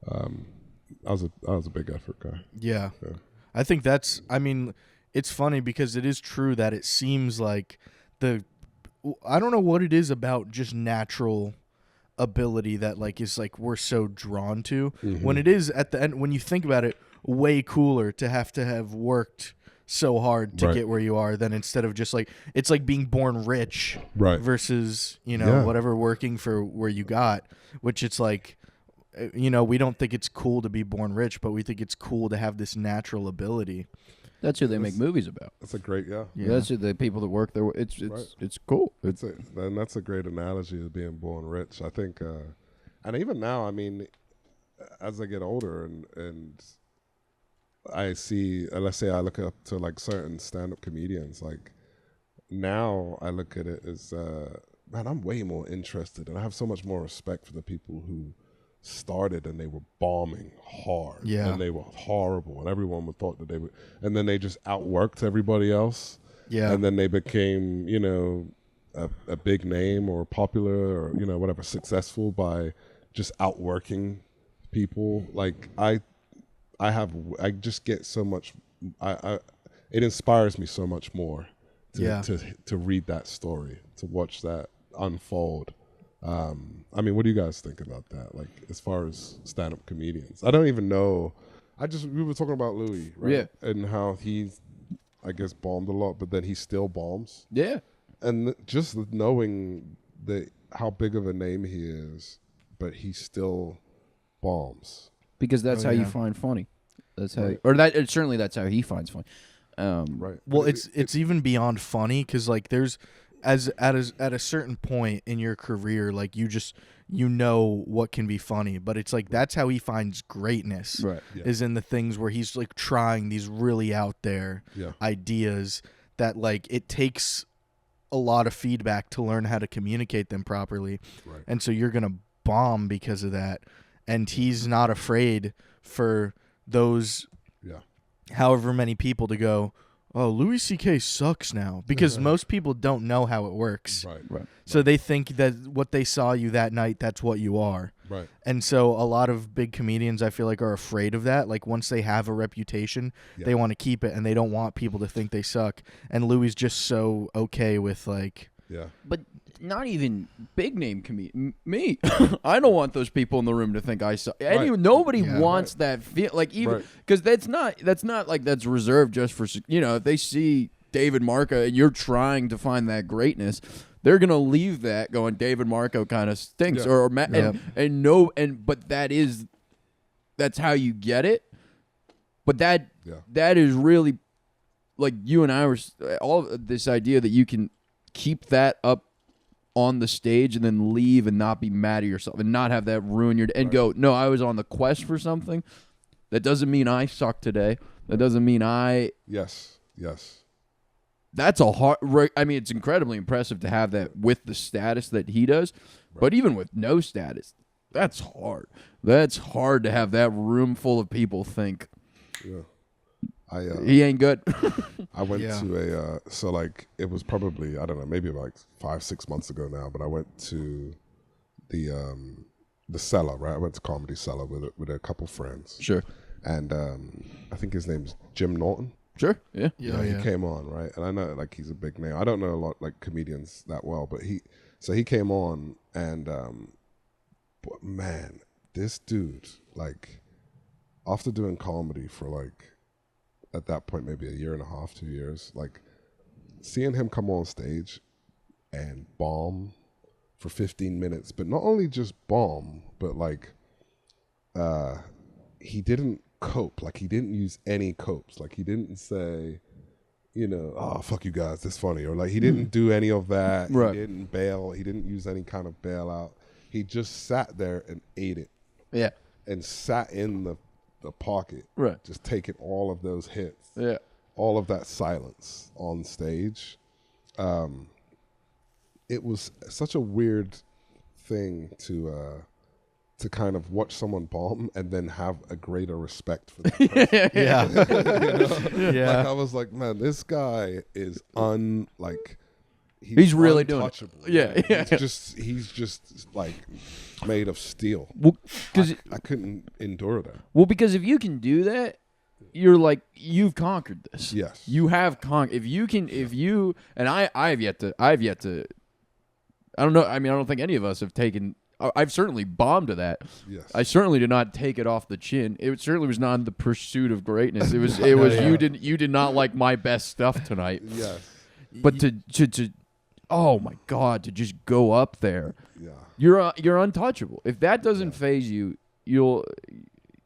I was a big effort guy. Yeah. I think it's funny because it is true that it seems like I don't know what it is about just natural ability that like is like we're so drawn to, when it is at the end, when you think about it, way cooler to have worked so hard to get where you are than instead of just like, it's like being born rich versus, whatever working for where you got, which it's like, we don't think it's cool to be born rich, but we think it's cool to have this natural ability. That's who they make movies about. That's a great, yeah. That's who the people that work there. It's cool. And that's a great analogy of being born rich. I think, and even now, I mean, as I get older and I see, let's say I look up to like certain stand-up comedians, like now I look at it as, man, I'm way more interested, and I have so much more respect for the people who started and they were bombing hard, and they were horrible, and everyone would thought that they would, and then they just outworked everybody else, and then they became, a big name or popular or whatever, successful by just outworking people. Like I just get so much, it inspires me so much more to read that story, to watch that unfold. I mean, what do you guys think about that? Like, as far as stand-up comedians, I don't even know. We were talking about Louis, right? Yeah. And how he's, I guess, bombed a lot, but then he still bombs. Yeah. And just knowing how big of a name he is, but he still bombs. Because that's how you find funny. That's how, certainly that's how he finds funny. Right. Well, But it's even beyond funny because like there's at a certain point in your career, like you know what can be funny, but it's like that's how he finds greatness, Right. Yeah. is in the things where he's like trying these really out there Yeah. ideas that like it takes a lot of feedback to learn how to communicate them properly, Right. and so you're gonna bomb because of that, and he's not afraid for those Yeah. however many people to go, oh, Louis C.K. sucks now, because most people don't know how it works. Right. Right. So they think that what they saw you that night, that's what you are. Right. And so a lot of big comedians, I feel like, are afraid of that. Like once they have a reputation, Yeah. they want to keep it, and they don't want people to think they suck. And Louis just so okay with like, Yeah. But not even big name me. I don't want those people in the room to think I suck. Right. Nobody Yeah. wants that feel. Like even Right. because that's not like that's reserved just for if they see David Marco and you're trying to find that greatness, they're gonna leave that going David Marco kind of stinks Yeah. or Yep. but that's how you get it. But Yeah. that is really like you and I were all this idea that you can keep that up on the stage and then leave and not be mad at yourself and not have that ruin your and Right. go, no, I was on the quest for something. That doesn't mean I suck today. That doesn't mean Yes. Yes. that's a hard. I mean, it's incredibly impressive to have that with the status that he does, Right. but even with no status, that's hard. That's hard to have that room full of people think Yeah. he ain't good. I went Yeah. to so like it was probably, I don't know, maybe like 5-6 months ago now, but I went to the Cellar, right? I went to Comedy Cellar with a couple friends. Sure. And I think his name's Jim Norton. Sure. Yeah. yeah, He came on, right? And I know like he's a big name. I don't know a lot like comedians that well, but he came on and but man, this dude, like after doing comedy for like at that point maybe a year and a half, 2 years, like seeing him come on stage and bomb for 15 minutes, but not only just bomb, but like he didn't cope, like he didn't use any copes, like he didn't say, oh fuck you guys, this funny, or like he didn't do any of that. Right. He didn't bail, he didn't use any kind of bailout. He just sat there and ate it Yeah. and sat in the pocket, Right. just taking all of those hits, Yeah. all of that silence on stage. It was such a weird thing to kind of watch someone bomb and then have a greater respect for that person. yeah. Yeah. Like I was like, man, this guy is He's really doing it. untouchable. Yeah, yeah. He's just like made of steel. Well, because I couldn't endure that. because if you can do that, you're like you've conquered this. Yes. You have conquered. I've yet to. I don't know. I mean, I don't think any of us have taken. I've certainly bombed to that. Yes. I certainly did not take it off the chin. It certainly was not the pursuit of greatness. It was. Yeah. You did not like my best stuff tonight. Yes. But to oh my God, to just go up there, Yeah. you're untouchable. If that doesn't phase you,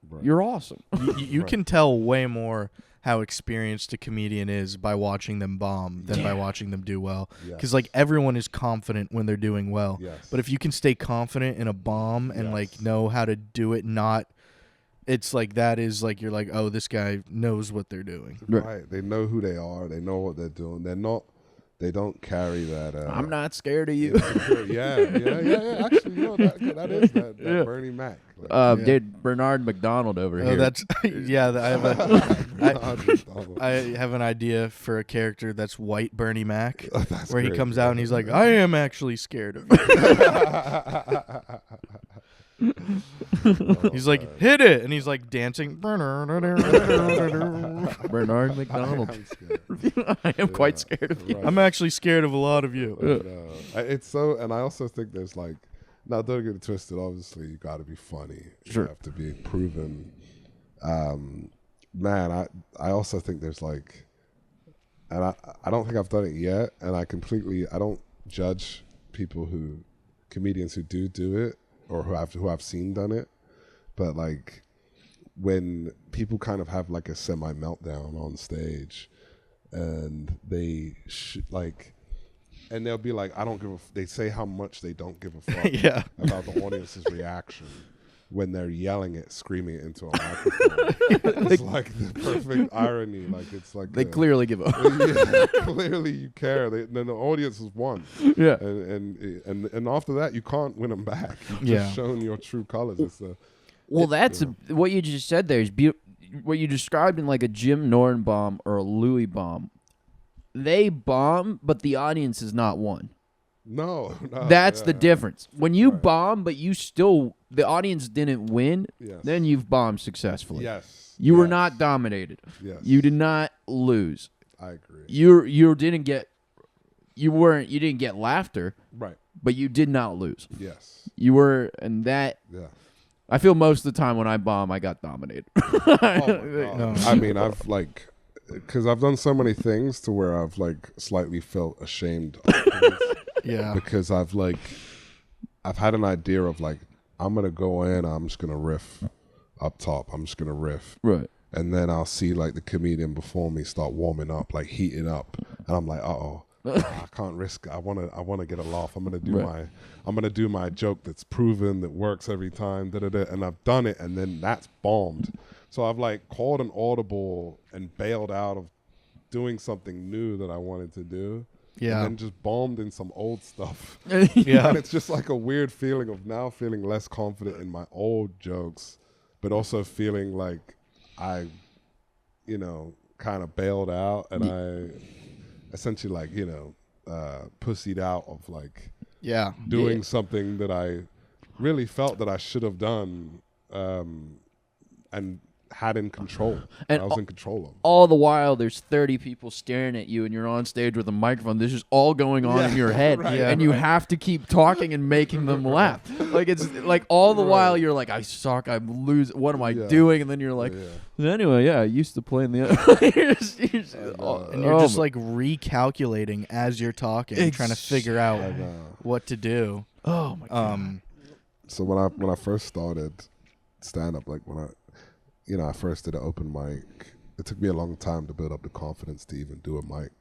Right. you're awesome. You can tell way more how experienced a comedian is by watching them bomb than by watching them do well. Because Yes. like everyone is confident when they're doing well. Yes. But if you can stay confident in a bomb and like Yes. know how to do it, it's like that is like you're like, oh, this guy knows what they're doing. Right. They know who they are. They know what they're doing. They don't carry that. I'm not scared of you. Yeah. Actually, that is that Bernie Mac. Like, Dude, Bernard McDonald over Oh, here. that's yeah. I have an idea for a character that's white Bernie Mac, That's where he great. comes out and he's like, I am actually scared of you. He's like, hit it, and he's like dancing. Bernard McDonald. I'm scared. I am quite scared of you. Right. I'm actually scared of a lot of you. It's so, and I also think there's like, now don't get it twisted. Obviously, you got to be funny. Sure. You have to be proven. Man, I also think there's like, and I don't think I've done it yet, and I don't judge comedians who do it or who I've seen done it, but like when people kind of have like a semi meltdown on stage, and they and they'll be like, I don't give a. They say how much they don't give a fuck Yeah. about the audience's reaction when they're yelling it, screaming it into a microphone. It's like the perfect irony. Like it's like They clearly give up. yeah, clearly you care. Then the audience has won. Yeah. And after that, you can't win them back. You've Yeah. just shown your true colors. It's Well, what you just said there is what you described in like a Jim Norton bomb or a Louis bomb. They bomb, but the audience is not won. no. That's the yeah. difference. When you Right. bomb, but the audience didn't win, Yes. then you've bombed successfully. Yes. You were Yes. not dominated. Yes. You did not lose. I agree. You didn't get laughter, Right. but you did not lose. Yes. You were, and that Yeah. I feel most of the time when I bomb, I got dominated. Oh my God. No. I mean, I've because I've done so many things to where I've slightly felt ashamed of things Yeah. because I've had an idea of I'm gonna go in, I'm just gonna riff up top, I'm just gonna riff, Right. and then I'll see the comedian before me start warming up, heating up, and I'm like, I can't risk. I wanna get a laugh. I'm gonna do my joke that's proven, that works every time. And I've done it, and then that's bombed. So I've called an audible and bailed out of doing something new that I wanted to do. Yeah. And then just bombed in some old stuff. Yeah. And it's just a weird feeling of now feeling less confident in my old jokes, but also feeling like I, kind of bailed out and I essentially pussied out of Yeah. doing something that I really felt that I should have done and had in control. And I was in control of. All the while, there's 30 people staring at you, and you're on stage with a microphone. This is all going on in your head, right, and you have to keep talking and making them laugh. It's all the while you're like, I suck, I'm losing. What am I doing? And then you're like, anyway, yeah, I used to play in the. And you're just recalculating as you're talking, trying to figure out what to do. Oh my god. So when I first started stand up, I first did an open mic. It took me a long time to build up the confidence to even do a mic.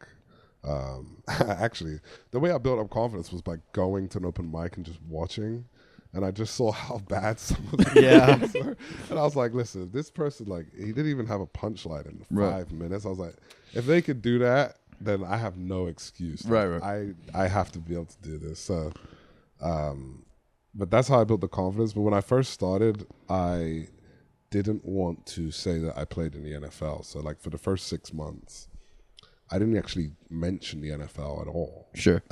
Actually, the way I built up confidence was by going to an open mic and just watching. And I just saw how bad some of the jokes were. And I was like, listen, this person, he didn't even have a punchline in 5 minutes. I was like, if they could do that, then I have no excuse. Right. I have to be able to do this. So, but that's how I built the confidence. But when I first started, I didn't want to say that I played in the NFL. So for the first 6 months, I didn't actually mention the NFL at all. Sure.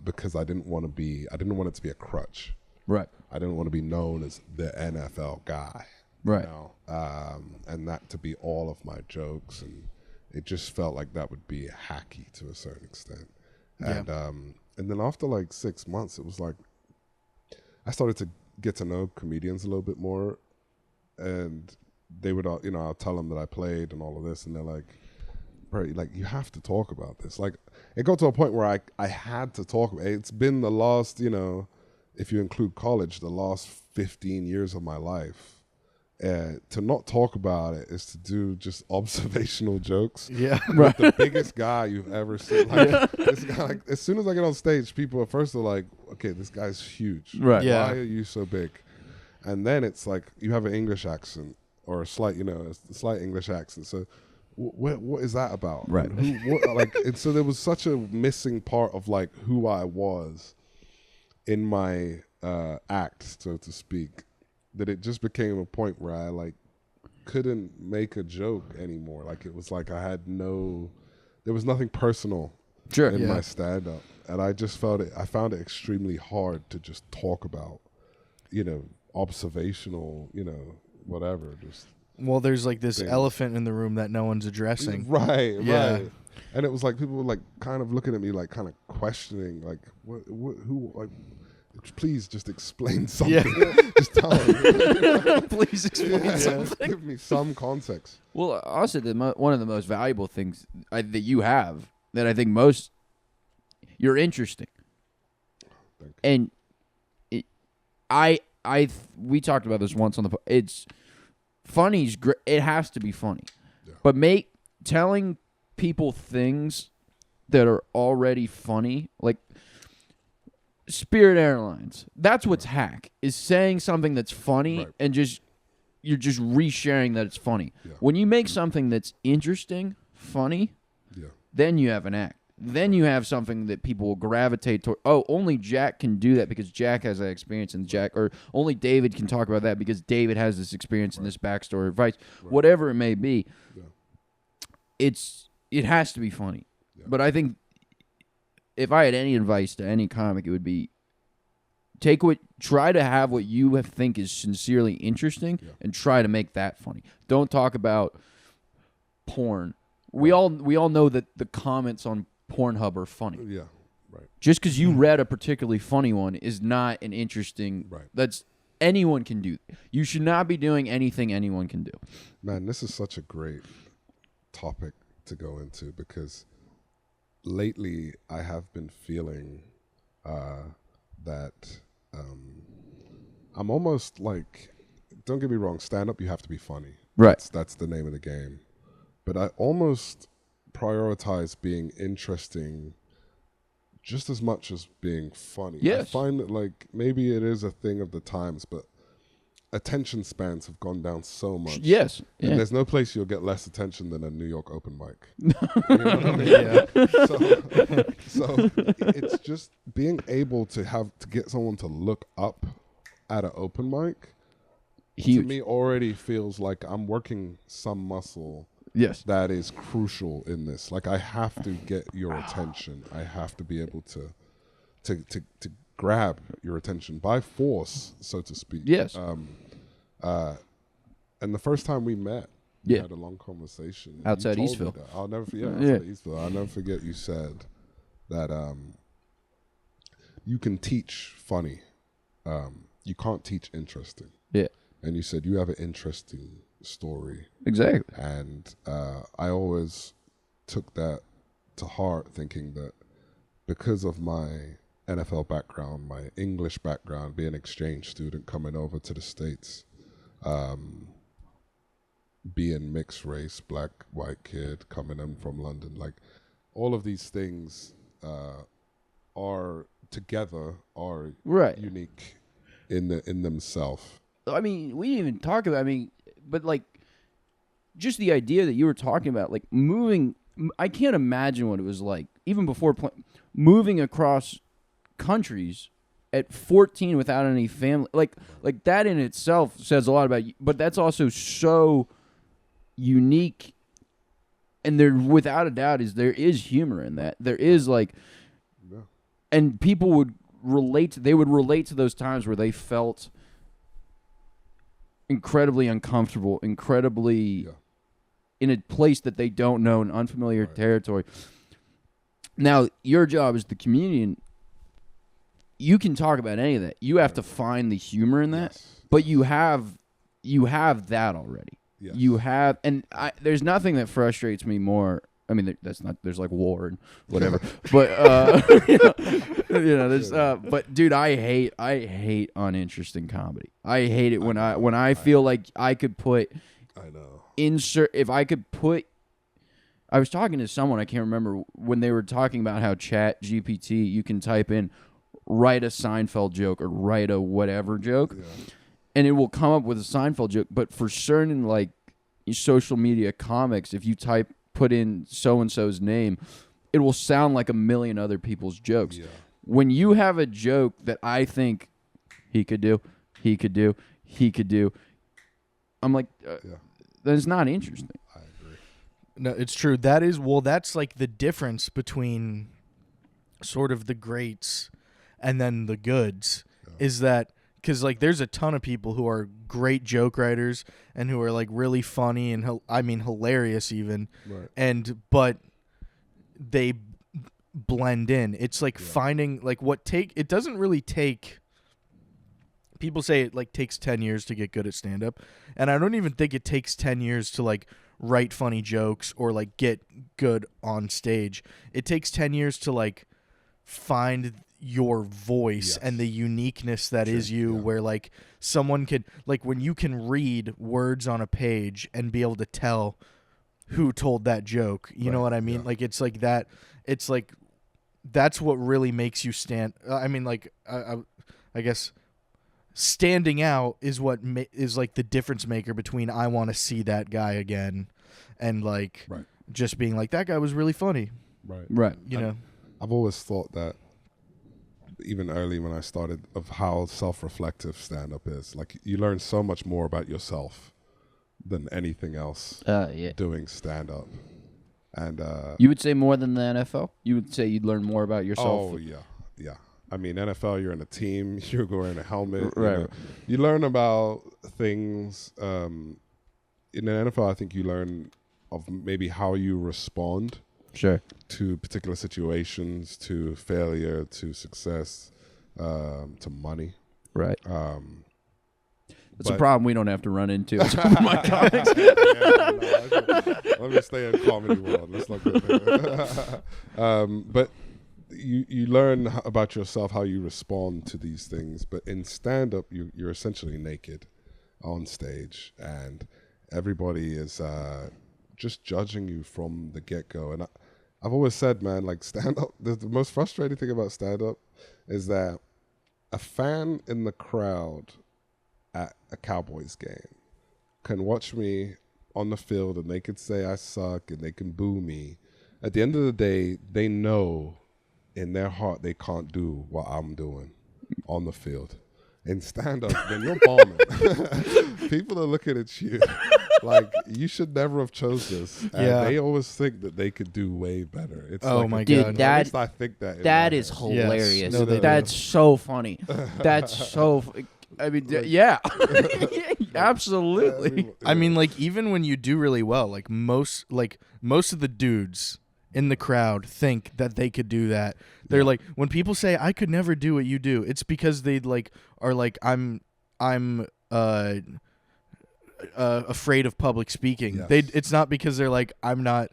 Because I didn't want it to be a crutch. Right. I didn't want to be known as the NFL guy. Right. And that to be all of my jokes, and it just felt like that would be hacky to a certain extent. And then after 6 months, it was I started to get to know comedians a little bit more, and they would, I'll tell them that I played and all of this, and they're like, bro, you have to talk about this. It got to a point where I had to talk about it. It's been the last, if you include college, the last 15 years of my life. To not talk about it is to do just observational jokes. Yeah. With the biggest guy you've ever seen. This guy, as soon as I get on stage, people at first are like, okay, this guy's huge. Right. Yeah. Why are you so big? And then it's you have an English accent or a slight English accent. So what is that about? Right. And and so there was such a missing part of who I was in my act, so to speak, that it just became a point where I couldn't make a joke anymore. It was I had there was nothing personal in my stand up. And I just found it extremely hard to just talk about, observational, whatever. Just Well, there's this things. elephant in the room that no one's addressing. Right. Yeah. And it was people were kind of looking at me kind of questioning who please just explain something. Just tell me. Please explain something. Give me some context. Well, also one of the most valuable things that you have that I think you're interesting. Thank you. And we talked about this once on the it's funny's great. It has to be funny. Yeah. But telling people things that are already funny, like Spirit Airlines. That's what's hack, is saying something that's funny and you're just resharing that it's funny. Yeah. When you make something that's interesting, funny, then you have an act. Then you have something that people will gravitate toward. Oh, only Jack can do that because Jack has that experience, and or only David can talk about that because David has this experience and this backstory, or vice, whatever it may be. Yeah. It has to be funny. Yeah. But I think if I had any advice to any comic, it would be try to have what you think is sincerely interesting and try to make that funny. Don't talk about porn. We all know that the comments on Pornhub are funny. Yeah, right. Just because you read a particularly funny one is not an interesting. Right. That's anyone can do. You should not be doing anything anyone can do. Man, this is such a great topic to go into because lately I have been feeling that I'm almost like, don't get me wrong, stand up, you have to be funny. Right. That's the name of the game. But I almost prioritize being interesting just as much as being funny. Yes. I find that like maybe it is a thing of the times, but attention spans have gone down so much. Yes. And there's no place you'll get less attention than a New York open mic. You know what I mean? Yeah. So it's just being able to get someone to look up at an open mic. Huge. To me already feels like I'm working some muscle. Yes. That is crucial in this. Like I have to get your attention. I have to be able to grab your attention by force, so to speak. Yes. And the first time we met, we had a long conversation. Outside Eastville. I'll never forget. Outside Eastville. I'll never forget you said that you can teach funny. You can't teach interesting. Yeah. And you said you have an interesting story. Exactly. And I always took that to heart, thinking that because of my NFL background, my English background, being an exchange student coming over to the States, being mixed race, black, white kid coming in from London, like all of these things are together are unique in themselves. I mean, we didn't even talk about, but like just the idea that you were talking about, like moving, I can't imagine what it was like, even before moving across countries at 14 without any family. Like that in itself says a lot about you, but that's also so unique. And there, without a doubt, there is humor in that. There is like, and people would relate to those times where they felt incredibly uncomfortable, incredibly in a place that they don't know, in unfamiliar territory. Now, your job as the comedian, you can talk about any of that. You have to find the humor in that, but you have that already. Yes. You have, and there's nothing that frustrates me more. I mean, there's like war and whatever, but there's but dude, I hate uninteresting comedy. I hate it when I feel like I could put, if I could put, I was talking to someone, I can't remember, when they were talking about how Chat GPT, you can type in, write a Seinfeld joke or write a whatever joke, and it will come up with a Seinfeld joke. But for certain like social media comics, if you put in so-and-so's name, it will sound like a million other people's jokes. Yeah. When you have a joke that I think he could do, I'm like, that's not interesting. I agree. No, it's true. That's like the difference between sort of the greats and then the goods, is that, because like there's a ton of people who are great joke writers and who are like really funny and hilarious even, but they blend in. It's like finding like it doesn't really take. People say it like takes 10 years to get good at stand up, and I don't even think it takes 10 years to like write funny jokes or like get good on stage. It takes 10 years to like find your voice and the uniqueness that is you, where like someone could, like when you can read words on a page and be able to tell who told that joke. You know what I mean? Yeah. Like it's like that. It's like that's what really makes you stand. I mean, like I guess standing out is what is like the difference maker between I want to see that guy again, and like just being like that guy was really funny. Right. You know, I've always thought that, even early when I started, of how self-reflective stand-up is. Like, you learn so much more about yourself than anything else doing stand-up. And you would say more than the NFL? You would say you'd learn more about yourself? Oh, yeah. I mean, NFL, you're in a team, you're wearing a helmet. Right. You learn about things. In the NFL, I think you learn of maybe how you respond to particular situations, to failure, to success, to money. Right. That's a but- problem we don't have to run into. My comics. Let me stay in comedy world. Let's not go there. But you learn about yourself, how you respond to these things. But in stand-up, you're essentially naked on stage, and everybody is just judging you from the get-go. And I've always said, man, like, stand-up, the most frustrating thing about stand-up is that a fan in the crowd at a Cowboys game can watch me on the field, and they could say I suck, and they can boo me. At the end of the day, they know in their heart they can't do what I'm doing on the field. In stand-up, when you're bombing, people are looking at you like you should never have chose this. And they always think that they could do way better. It's my Dude, God. At least I think that. That is hilarious. Yes. No, That's so funny. That's so. I mean, yeah, absolutely. I mean, like, even when you do really well, like most of the dudes in the crowd think that they could do that. They're like, when people say I could never do what you do, it's because they like are like I'm afraid of public speaking. Yes. It's not because they're like I'm not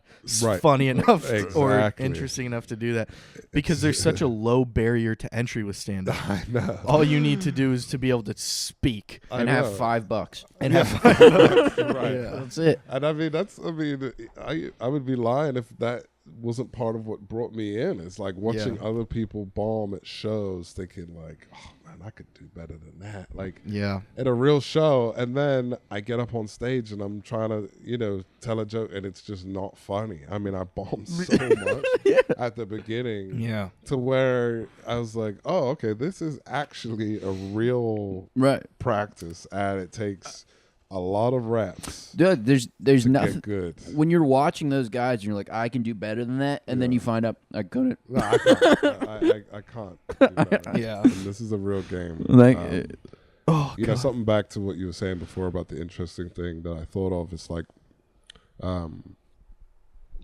funny enough or Exactly. interesting enough to do that, because there's such a low barrier to entry with stand-up. I know. All you need to do is to be able to speak And have $5. and have Right. Yeah. That's it. And I mean, I would be lying if that wasn't part of what brought me in. It's like watching other people bomb at shows, thinking like, oh man, I could do better than that. Like, at a real show, and then I get up on stage and I'm trying to, tell a joke, and it's just not funny. I mean, I bombed so much at the beginning, to where I was like, oh, okay, this is actually a real practice, and it takes a lot of reps. Dude, there's to nothing get good. when you're watching those guys and you're like, I can do better than that, and then you find out I couldn't. No, I can't. I can't. Do that. Yeah. And this is a real game. Like, Something back to what you were saying before about the interesting thing that I thought of is like, when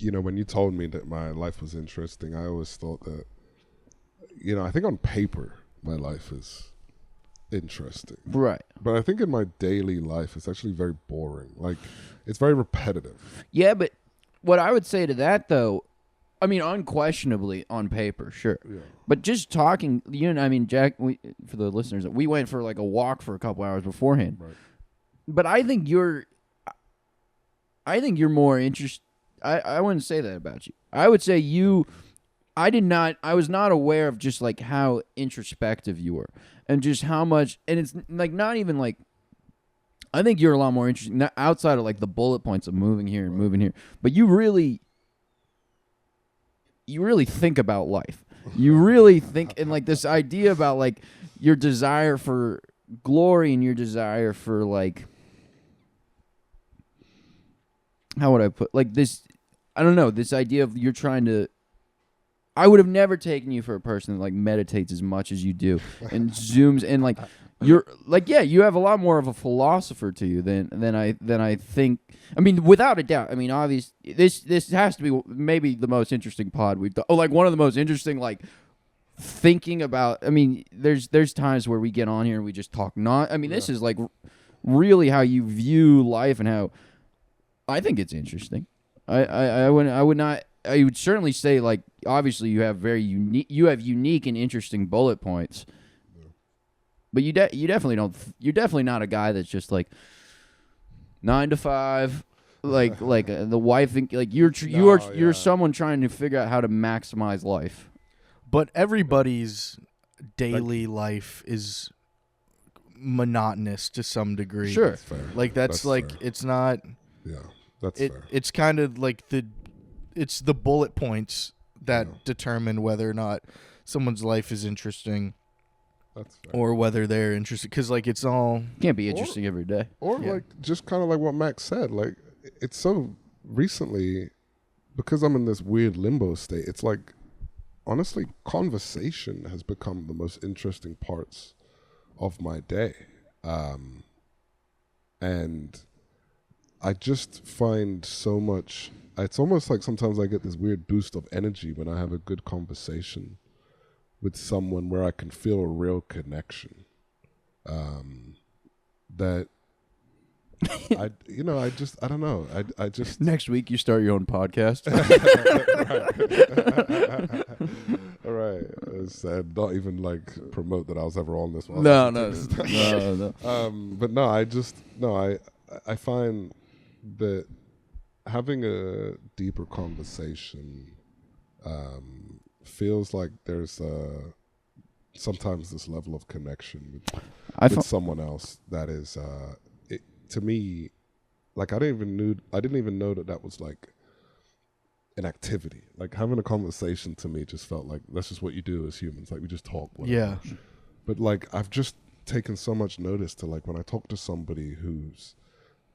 you told me that my life was interesting, I always thought that, I think on paper my life is interesting. right. But I think in my daily life, it's actually very boring. Like, it's very repetitive. Yeah, but what I would say to that, though, I mean, unquestionably on paper, sure. Yeah. But just talking, Jack, for the listeners, we went for like a walk for a couple hours beforehand. Right. But I think you're more interested. I wouldn't say that about you. I would say I was not aware of just like how introspective you were, and just how much, and it's like not even like, I think you're a lot more interesting, not outside of like the bullet points of moving here and moving here, but you really think about life. You really think, and like this idea about like your desire for glory and your desire for like, how would I put, like this, I don't know, this idea of you're trying to, I would have never taken you for a person that like meditates as much as you do and zooms and like you're like, you have a lot more of a philosopher to you than I think. I mean, without a doubt. I mean, obviously this has to be maybe the most interesting pod we've done. Oh, like one of the most interesting, like thinking about. I mean, there's times where we get on here and we just talk. This is like really how you view life and how I think it's interesting. I would certainly say, like, obviously you have unique and interesting bullet points, but you definitely don't. You're definitely not a guy that's just like 9 to 5. the wife and like you're No, someone trying to figure out how to maximize life. But everybody's daily life is monotonous to some degree. Sure. That's fair. Like that's like fair. it's not. Yeah, that's fair. It's kind of like it's the bullet points that determine whether or not someone's life is interesting. That's fair. Or whether they're interested, because like it's all Can't be interesting every day. Or like just kind of like what Max said, like it's so recently because I'm in this weird limbo state. It's like honestly, conversation has become the most interesting parts of my day, and I just find so much. It's almost like sometimes I get this weird boost of energy when I have a good conversation with someone where I can feel a real connection. That I don't know. I just Next week you start your own podcast. all right. Said not even like promote that I was ever on this one. No. But no, I find that having a deeper conversation feels like there's sometimes this level of connection with someone else that is to me, like I didn't even know that was like an activity. Like having a conversation to me just felt like that's just what you do as humans. Like we just talk. Whatever. yeah. But like I've just taken so much notice to like when I talk to somebody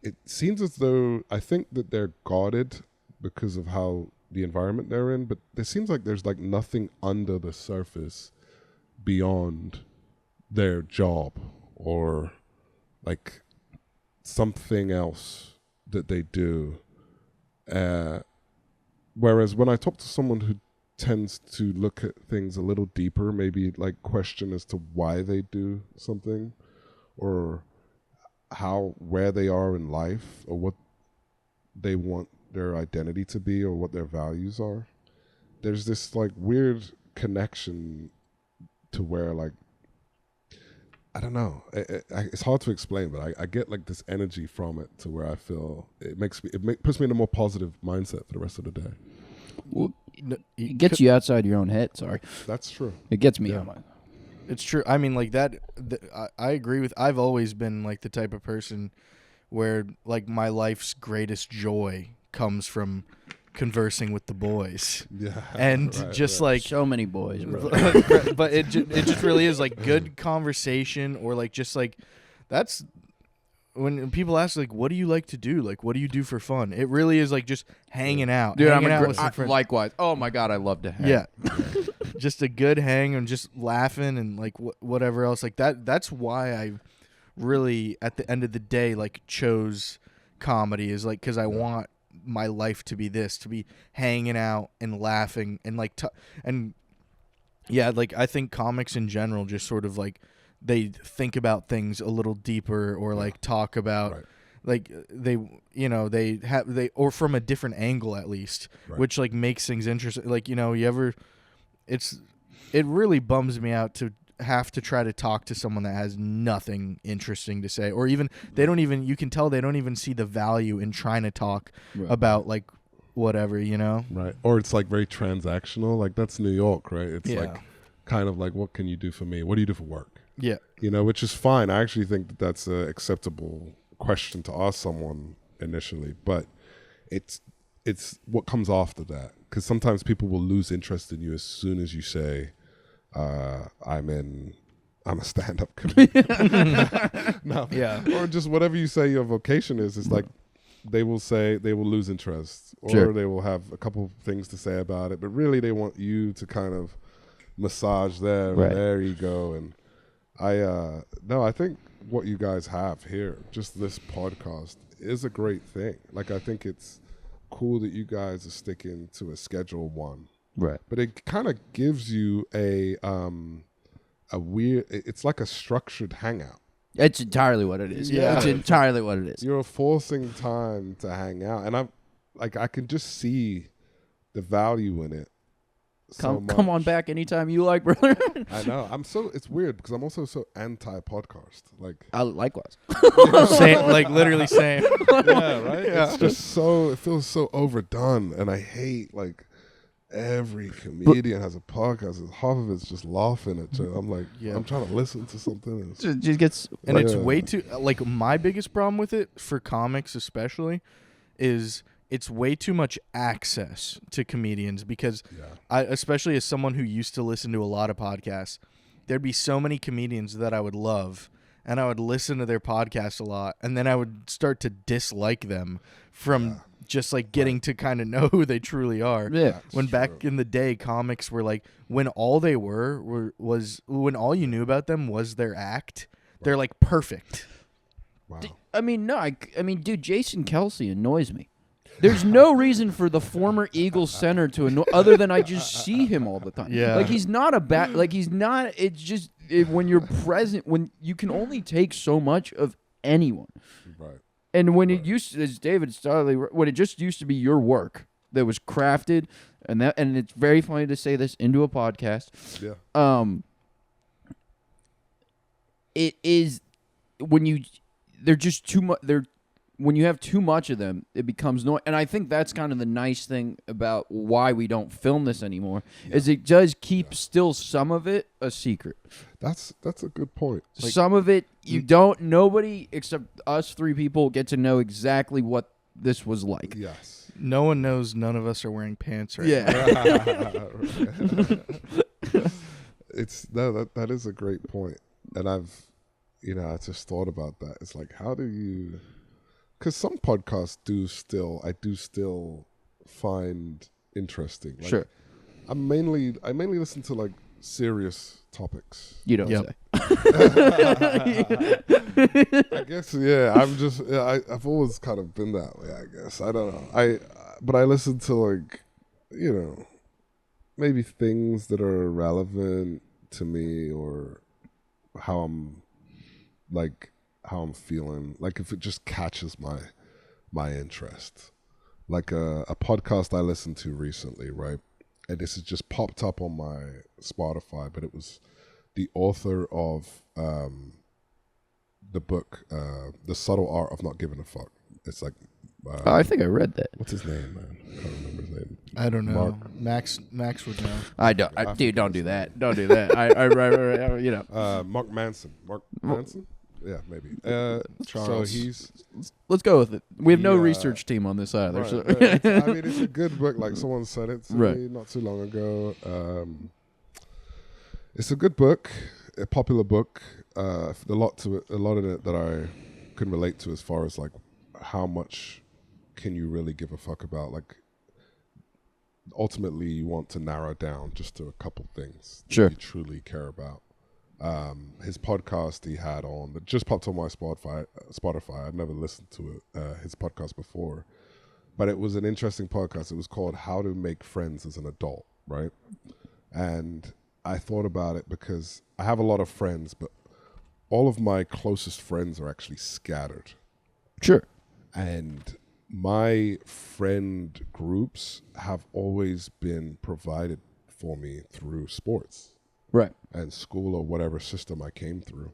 it seems as though I think that they're guarded because of how the environment they're in, but it seems like there's like nothing under the surface beyond their job or like something else that they do. Whereas when I talk to someone who tends to look at things a little deeper, maybe like question as to why they do something or where they are in life or what they want their identity to be or what their values are, there's this like weird connection to where like I don't know, it's hard to explain, but I get like this energy from it to where I feel puts me in a more positive mindset for the rest of the day. Well, it gets you outside your own head. Sorry, that's true. It gets me out my. It's true. I mean, like that. I agree with. I've always been like the type of person where like my life's greatest joy comes from conversing with the boys. Yeah, and right, just right. like So many boys, bro. but it just really is like good conversation or like just like that's when people ask like what do you like to do, like what do you do for fun, it really is like just hanging out. Dude, hanging out with some friends. likewise. Oh my god, I love to hang. Yeah. Just a good hang and just laughing and like whatever else like that's why I really at the end of the day like chose comedy, is like because I want my life to be this, to be hanging out and laughing and like and yeah, like I think comics in general just sort of like they think about things a little deeper or like talk about Right. like they or from a different angle at least, Right. which like makes things interesting. Like it really bums me out to have to try to talk to someone that has nothing interesting to say, or even you can tell they don't even see the value in trying to talk about like whatever, Right. Or it's like very transactional. Like that's New York, right? It's Yeah. like kind of like, what can you do for me? What do you do for work? Yeah. Which is fine. I actually think that that's an acceptable question to ask someone initially, but it's what comes after that. Because sometimes people will lose interest in you as soon as you say, I'm a stand-up comedian. No. Yeah. Or just whatever you say your vocation is, it's like they will lose interest or Sure. they will have a couple of things to say about it, but really they want you to kind of massage their ego. And I think what you guys have here, just this podcast, is a great thing. Like I think it's cool that you guys are sticking to a schedule one. Right. But it kind of gives you a weird, it's like a structured hangout. It's entirely what it is. Yeah. It's entirely what it is. You're forcing time to hang out. And I can just see the value in it Come on back anytime you like, brother. I know. It's weird because I'm also so anti-podcast. Like, Likewise. Same, like literally same. yeah, right? It's just it feels so overdone. And I hate, like, every comedian has a podcast. And half of it's just laughing at you. I'm like, I'm trying to listen to something. Just gets... And it's way too... Like, my biggest problem with it, for comics especially, is... It's way too much access to comedians because I, especially as someone who used to listen to a lot of podcasts, there'd be so many comedians that I would love and I would listen to their podcast a lot. And then I would start to dislike them from just like getting to kind of know who they truly are. Yeah. When back in the day, comics were like, when all they was when all you knew about them was their act, they're like perfect. Wow. I mean, no, I mean, dude, Jason Kelsey annoys me. There's no reason for the former Eagles center to annoy, other than I just see him all the time. Yeah. Like, he's not a bad, like, he's not, it's just, when you're present, when you can only take so much of anyone. Right. And when it used to, as David started, when it just used to be your work that was crafted, and it's very funny to say this into a podcast. Yeah. It is, they're just too much, when you have too much of them, it becomes noise. And I think that's kind of the nice thing about why we don't film this anymore, is it does keep still some of it a secret. That's a good point. Like, some of it, nobody except us three people get to know exactly what this was like. Yes. No one knows none of us are wearing pants right now. That is a great point. And I just thought about that. It's like, how do you... Because some podcasts I do still find interesting. Like, sure. I mainly listen to, like, serious topics. You don't say. I guess, yeah. I've always kind of been that way, I guess. I don't know. But I listen to, like, maybe things that are relevant to me or how I'm feeling, like if it just catches my interest. Like a podcast I listened to recently, right? And this has just popped up on my Spotify, but it was the author of the book, The Subtle Art of Not Giving a Fuck. It's like... I think I read that. What's his name, man? I can't remember his name. I don't know. Mark. Max would know. I don't. Dude, don't do that. Don't do that. I Mark Manson. Mark Manson? Yeah, maybe. Charles. So let's go with it. We have no research team on this either. Right, so. it's a good book. Like, someone said it to me not too long ago. It's a good book, a popular book. A lot in it that I can relate to, as far as like how much can you really give a fuck about. Like, ultimately, you want to narrow down just to a couple things that you truly care about. His podcast he had on that just popped on my Spotify. I'd never listened to it, his podcast before, but it was an interesting podcast. It was called How to Make Friends as an Adult, right? And I thought about it because I have a lot of friends, but all of my closest friends are actually scattered. Sure. And my friend groups have always been provided for me through sports. Right. And school or whatever system I came through.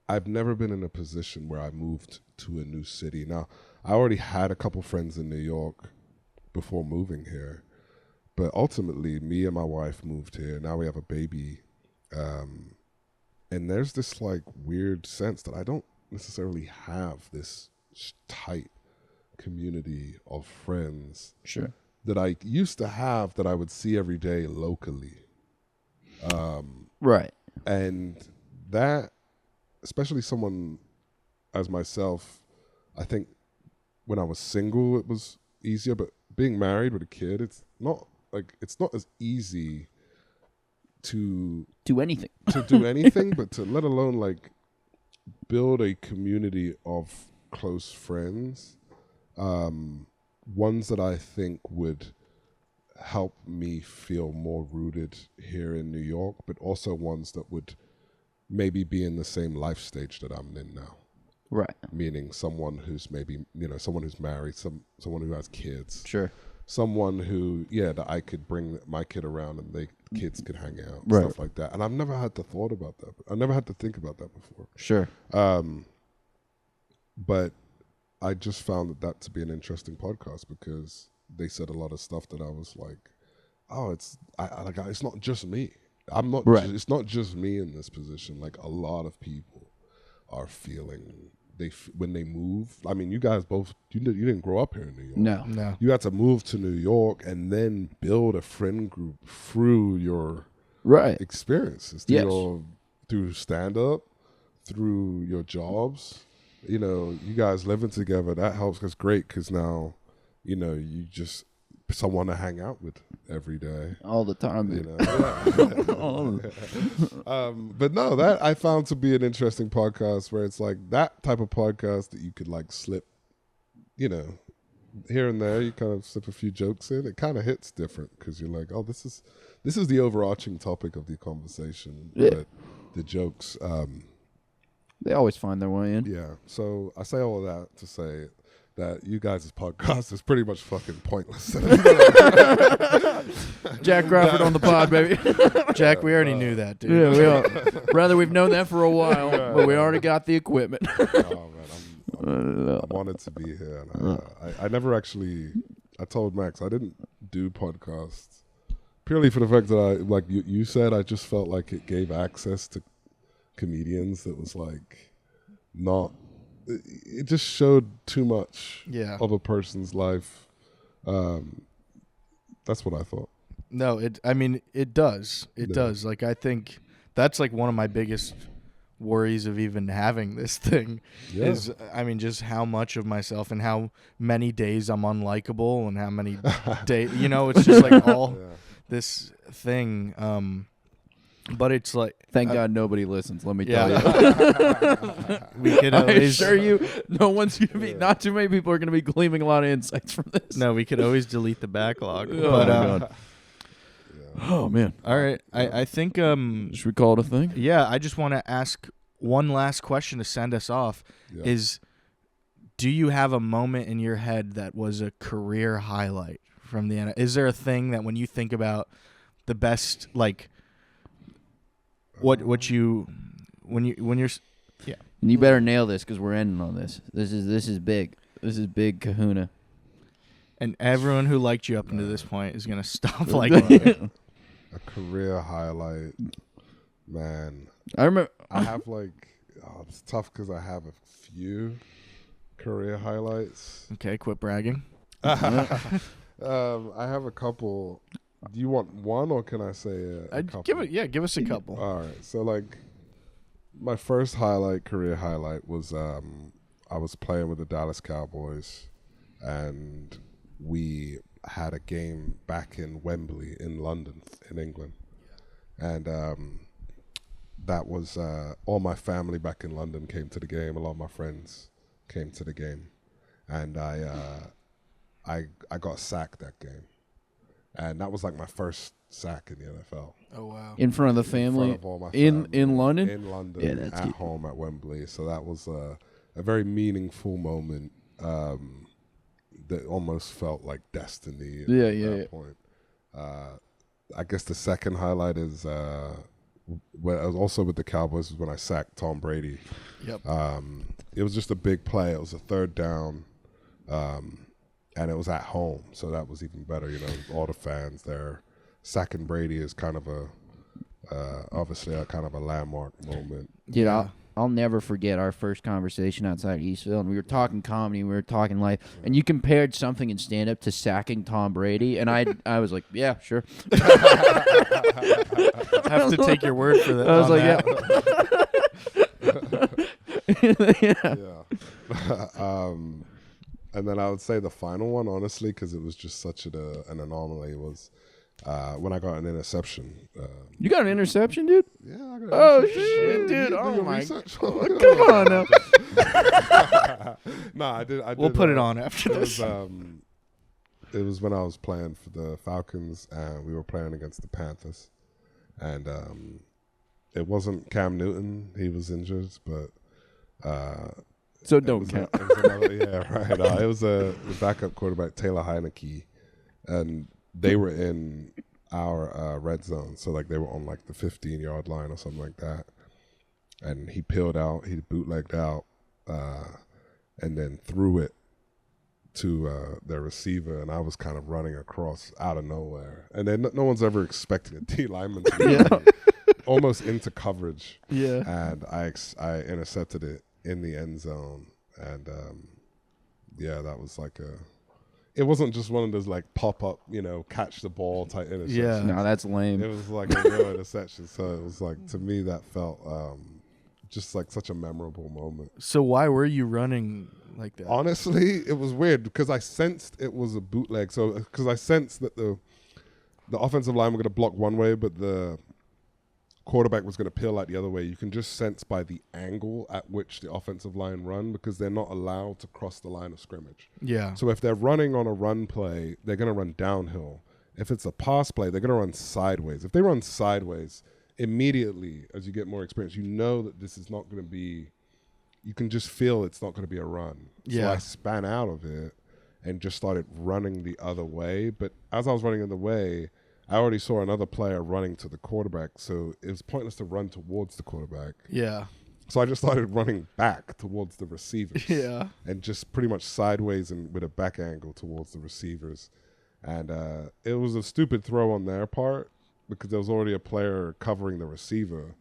I've never been in a position where I moved to a new city. Now, I already had a couple friends in New York before moving here. But ultimately, me and my wife moved here. Now we have a baby. And there's this like weird sense that I don't necessarily have this tight community of friends. Sure. That I used to have, that I would see every day locally. Right. And that, especially someone as myself, I think when I was single, it was easier, but being married with a kid, it's not as easy to do anything, but to let alone like build a community of close friends. Ones that I think would help me feel more rooted here in New York, but also ones that would maybe be in the same life stage that I'm in now. Right. Meaning someone who's maybe, someone who's married, someone who has kids. Sure. someone who, that I could bring my kid around and kids could hang out, Right. stuff like that. And I've never had the thought about that. I never had to think about that before. Sure. But I just found that to be an interesting podcast because they said a lot of stuff that I was like, oh, it's not just me. I'm not. Right. It's not just me in this position. Like a lot of people are feeling when they move. I mean, you guys both. You didn't grow up here in New York. No. You had to move to New York and then build a friend group through your Right. experiences, through stand up, through your jobs. You guys living together, that helps. That's great because now, you just someone to hang out with every day. All the time. But no, that I found to be an interesting podcast where it's like that type of podcast that you could like slip, here and there. You kind of slip a few jokes in. It kind of hits different because you're like, oh, this is the overarching topic of the conversation. Yeah. But the jokes. They always find their way in. Yeah. So I say all of that to say that you guys' podcast is pretty much fucking pointless. Jack Crawford on the pod, baby. Jack, we already knew that, dude. Yeah, we are. Rather, we've known that for a while, but we already got the equipment. Oh man, I wanted to be here, and I never actually. I told Max I didn't do podcasts purely for the fact that I, like you said, I just felt like it gave access to comedians that was like not. It just showed too much of a person's life. That's what I thought. No, it does. It does. Like, I think that's like one of my biggest worries of even having this thing is, just how much of myself and how many days I'm unlikable and how many days, it's just like all this thing. But it's like, thank God nobody listens. Let me tell you. We could I always assure you, no one's gonna be. Not too many people are gonna be gleaming a lot of insights from this. No, we could always delete the backlog. Oh, but my God. Oh man. All right, I think Should we call it a thing? Yeah, I just want to ask one last question to send us off. Yeah. Is, do you have a moment in your head that was a career highlight from the NFL? Is there a thing that when you think about the best, like, when you're yeah, And you better nail this because we're ending on this. This is big. This is big kahuna. and everyone who liked you up until this point is gonna stop liking you. A career highlight, man. I remember. I have it's tough because I have a few career highlights. Okay, quit bragging. I have a couple. Do you want one or can I say a couple? Give us a couple. All right. So like my first career highlight was I was playing with the Dallas Cowboys and we had a game back in Wembley in London, in England. And that was all my family back in London came to the game. A lot of my friends came to the game. And I got sacked that game. And that was like my first sack in the NFL. Oh wow! In front of the family, In front of all my family. in London. In London, Yeah, that's at cute. home at Wembley. So that was a very meaningful moment that almost felt like destiny. At that point. I guess the second highlight is when I was also with the Cowboys was when I sacked Tom Brady. Yep. It was just a big play. It was a third down. And it was at home, so that was even better. All the fans there. Sacking Brady is kind of obviously a kind of a landmark moment. Dude, I'll never forget our first conversation outside Eastville, and we were talking comedy, we were talking life, and you compared something in stand-up to sacking Tom Brady, and I was like, yeah, sure. I have to take your word for that. I was like, Yeah. And then I would say the final one, honestly, because it was just such an anomaly, was when I got an interception. You got an interception, dude? Yeah, I got an Oh, interception. shit, dude. Do Oh, your my research. God. Come on now. No, I did. We'll put it on after this. It was when I was playing for the Falcons, and we were playing against the Panthers. And it wasn't Cam Newton. He was injured, but... So don't count. It was another, yeah, right. It was the backup quarterback, Taylor Heineke. and they were in our red zone. So like they were on like the 15-yard line or something like that. And he peeled out, he bootlegged out, and then threw it to their receiver, and I was kind of running across out of nowhere. And then no one's ever expecting a D lineman to be almost into coverage. Yeah. And I intercepted it in the end zone. And, that was like it wasn't just one of those like pop-up, catch the ball type interceptions. Yeah. No, that's lame. It was like a real interception. So it was like, to me, that felt just like such a memorable moment. So why were you running like that? Honestly, it was weird because I sensed it was a bootleg. So because I sensed that the offensive line were going to block one way, but the quarterback was going to peel out the other way. You can just sense by the angle at which the offensive line run, because they're not allowed to cross the line of scrimmage. Yeah. So if they're running on a run play, they're going to run downhill. If it's a pass play, they're going to run sideways. If they run sideways, immediately as you get more experience, you know that this is not going to be, you can just feel it's not going to be a run. Yeah. So I span out of it and just started running the other way. But as I was running the way, I already saw another player running to the quarterback, so it was pointless to run towards the quarterback. Yeah. So I just started running back towards the receivers. Yeah. And just pretty much sideways and with a back angle towards the receivers. And it was a stupid throw on their part because there was already a player covering the receiver,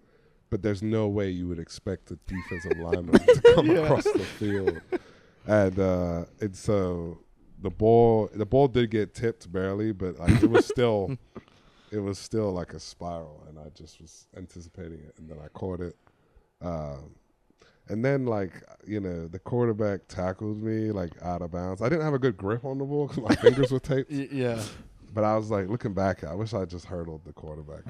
but there's no way you would expect a defensive lineman to come across the field. And so the ball did get tipped barely, but like it was still like a spiral, and I just was anticipating it, and then I caught it. And then the quarterback tackled me like out of bounds. I didn't have a good grip on the ball because my fingers were taped. Yeah. But I was like, looking back, I wish I just hurdled the quarterback.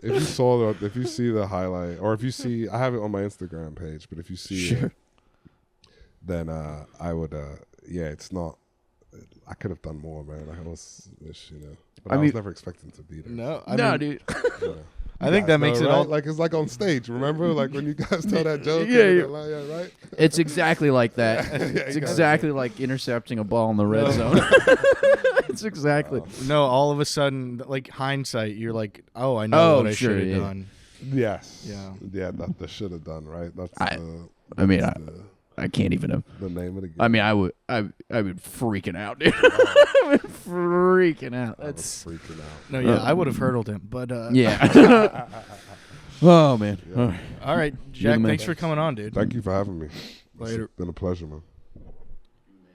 If you see the highlight, or if you see, I have it on my Instagram page, but if you see it, then I would, it's not, I could have done more, man. I was, but I was never expecting to beat it. No, dude. Yeah. I think that makes it all like it's like on stage. Remember, like when you guys tell that joke? Yeah. Right. It's exactly like that. It's exactly like intercepting a ball in the red zone. It's exactly. No, all of a sudden, like hindsight, you're like, oh, I know what I should have done. Yes. Yeah. That should have done, right? That's I can't even have. the name of the game. I mean, I would freaking out, dude. I would freaking out. I was That's freaking out. No, yeah, I would have hurdled him, but yeah. Oh man. Yeah. all right, Jack, thanks for coming on, dude. Thank you for having me. Later. It's been a pleasure, man.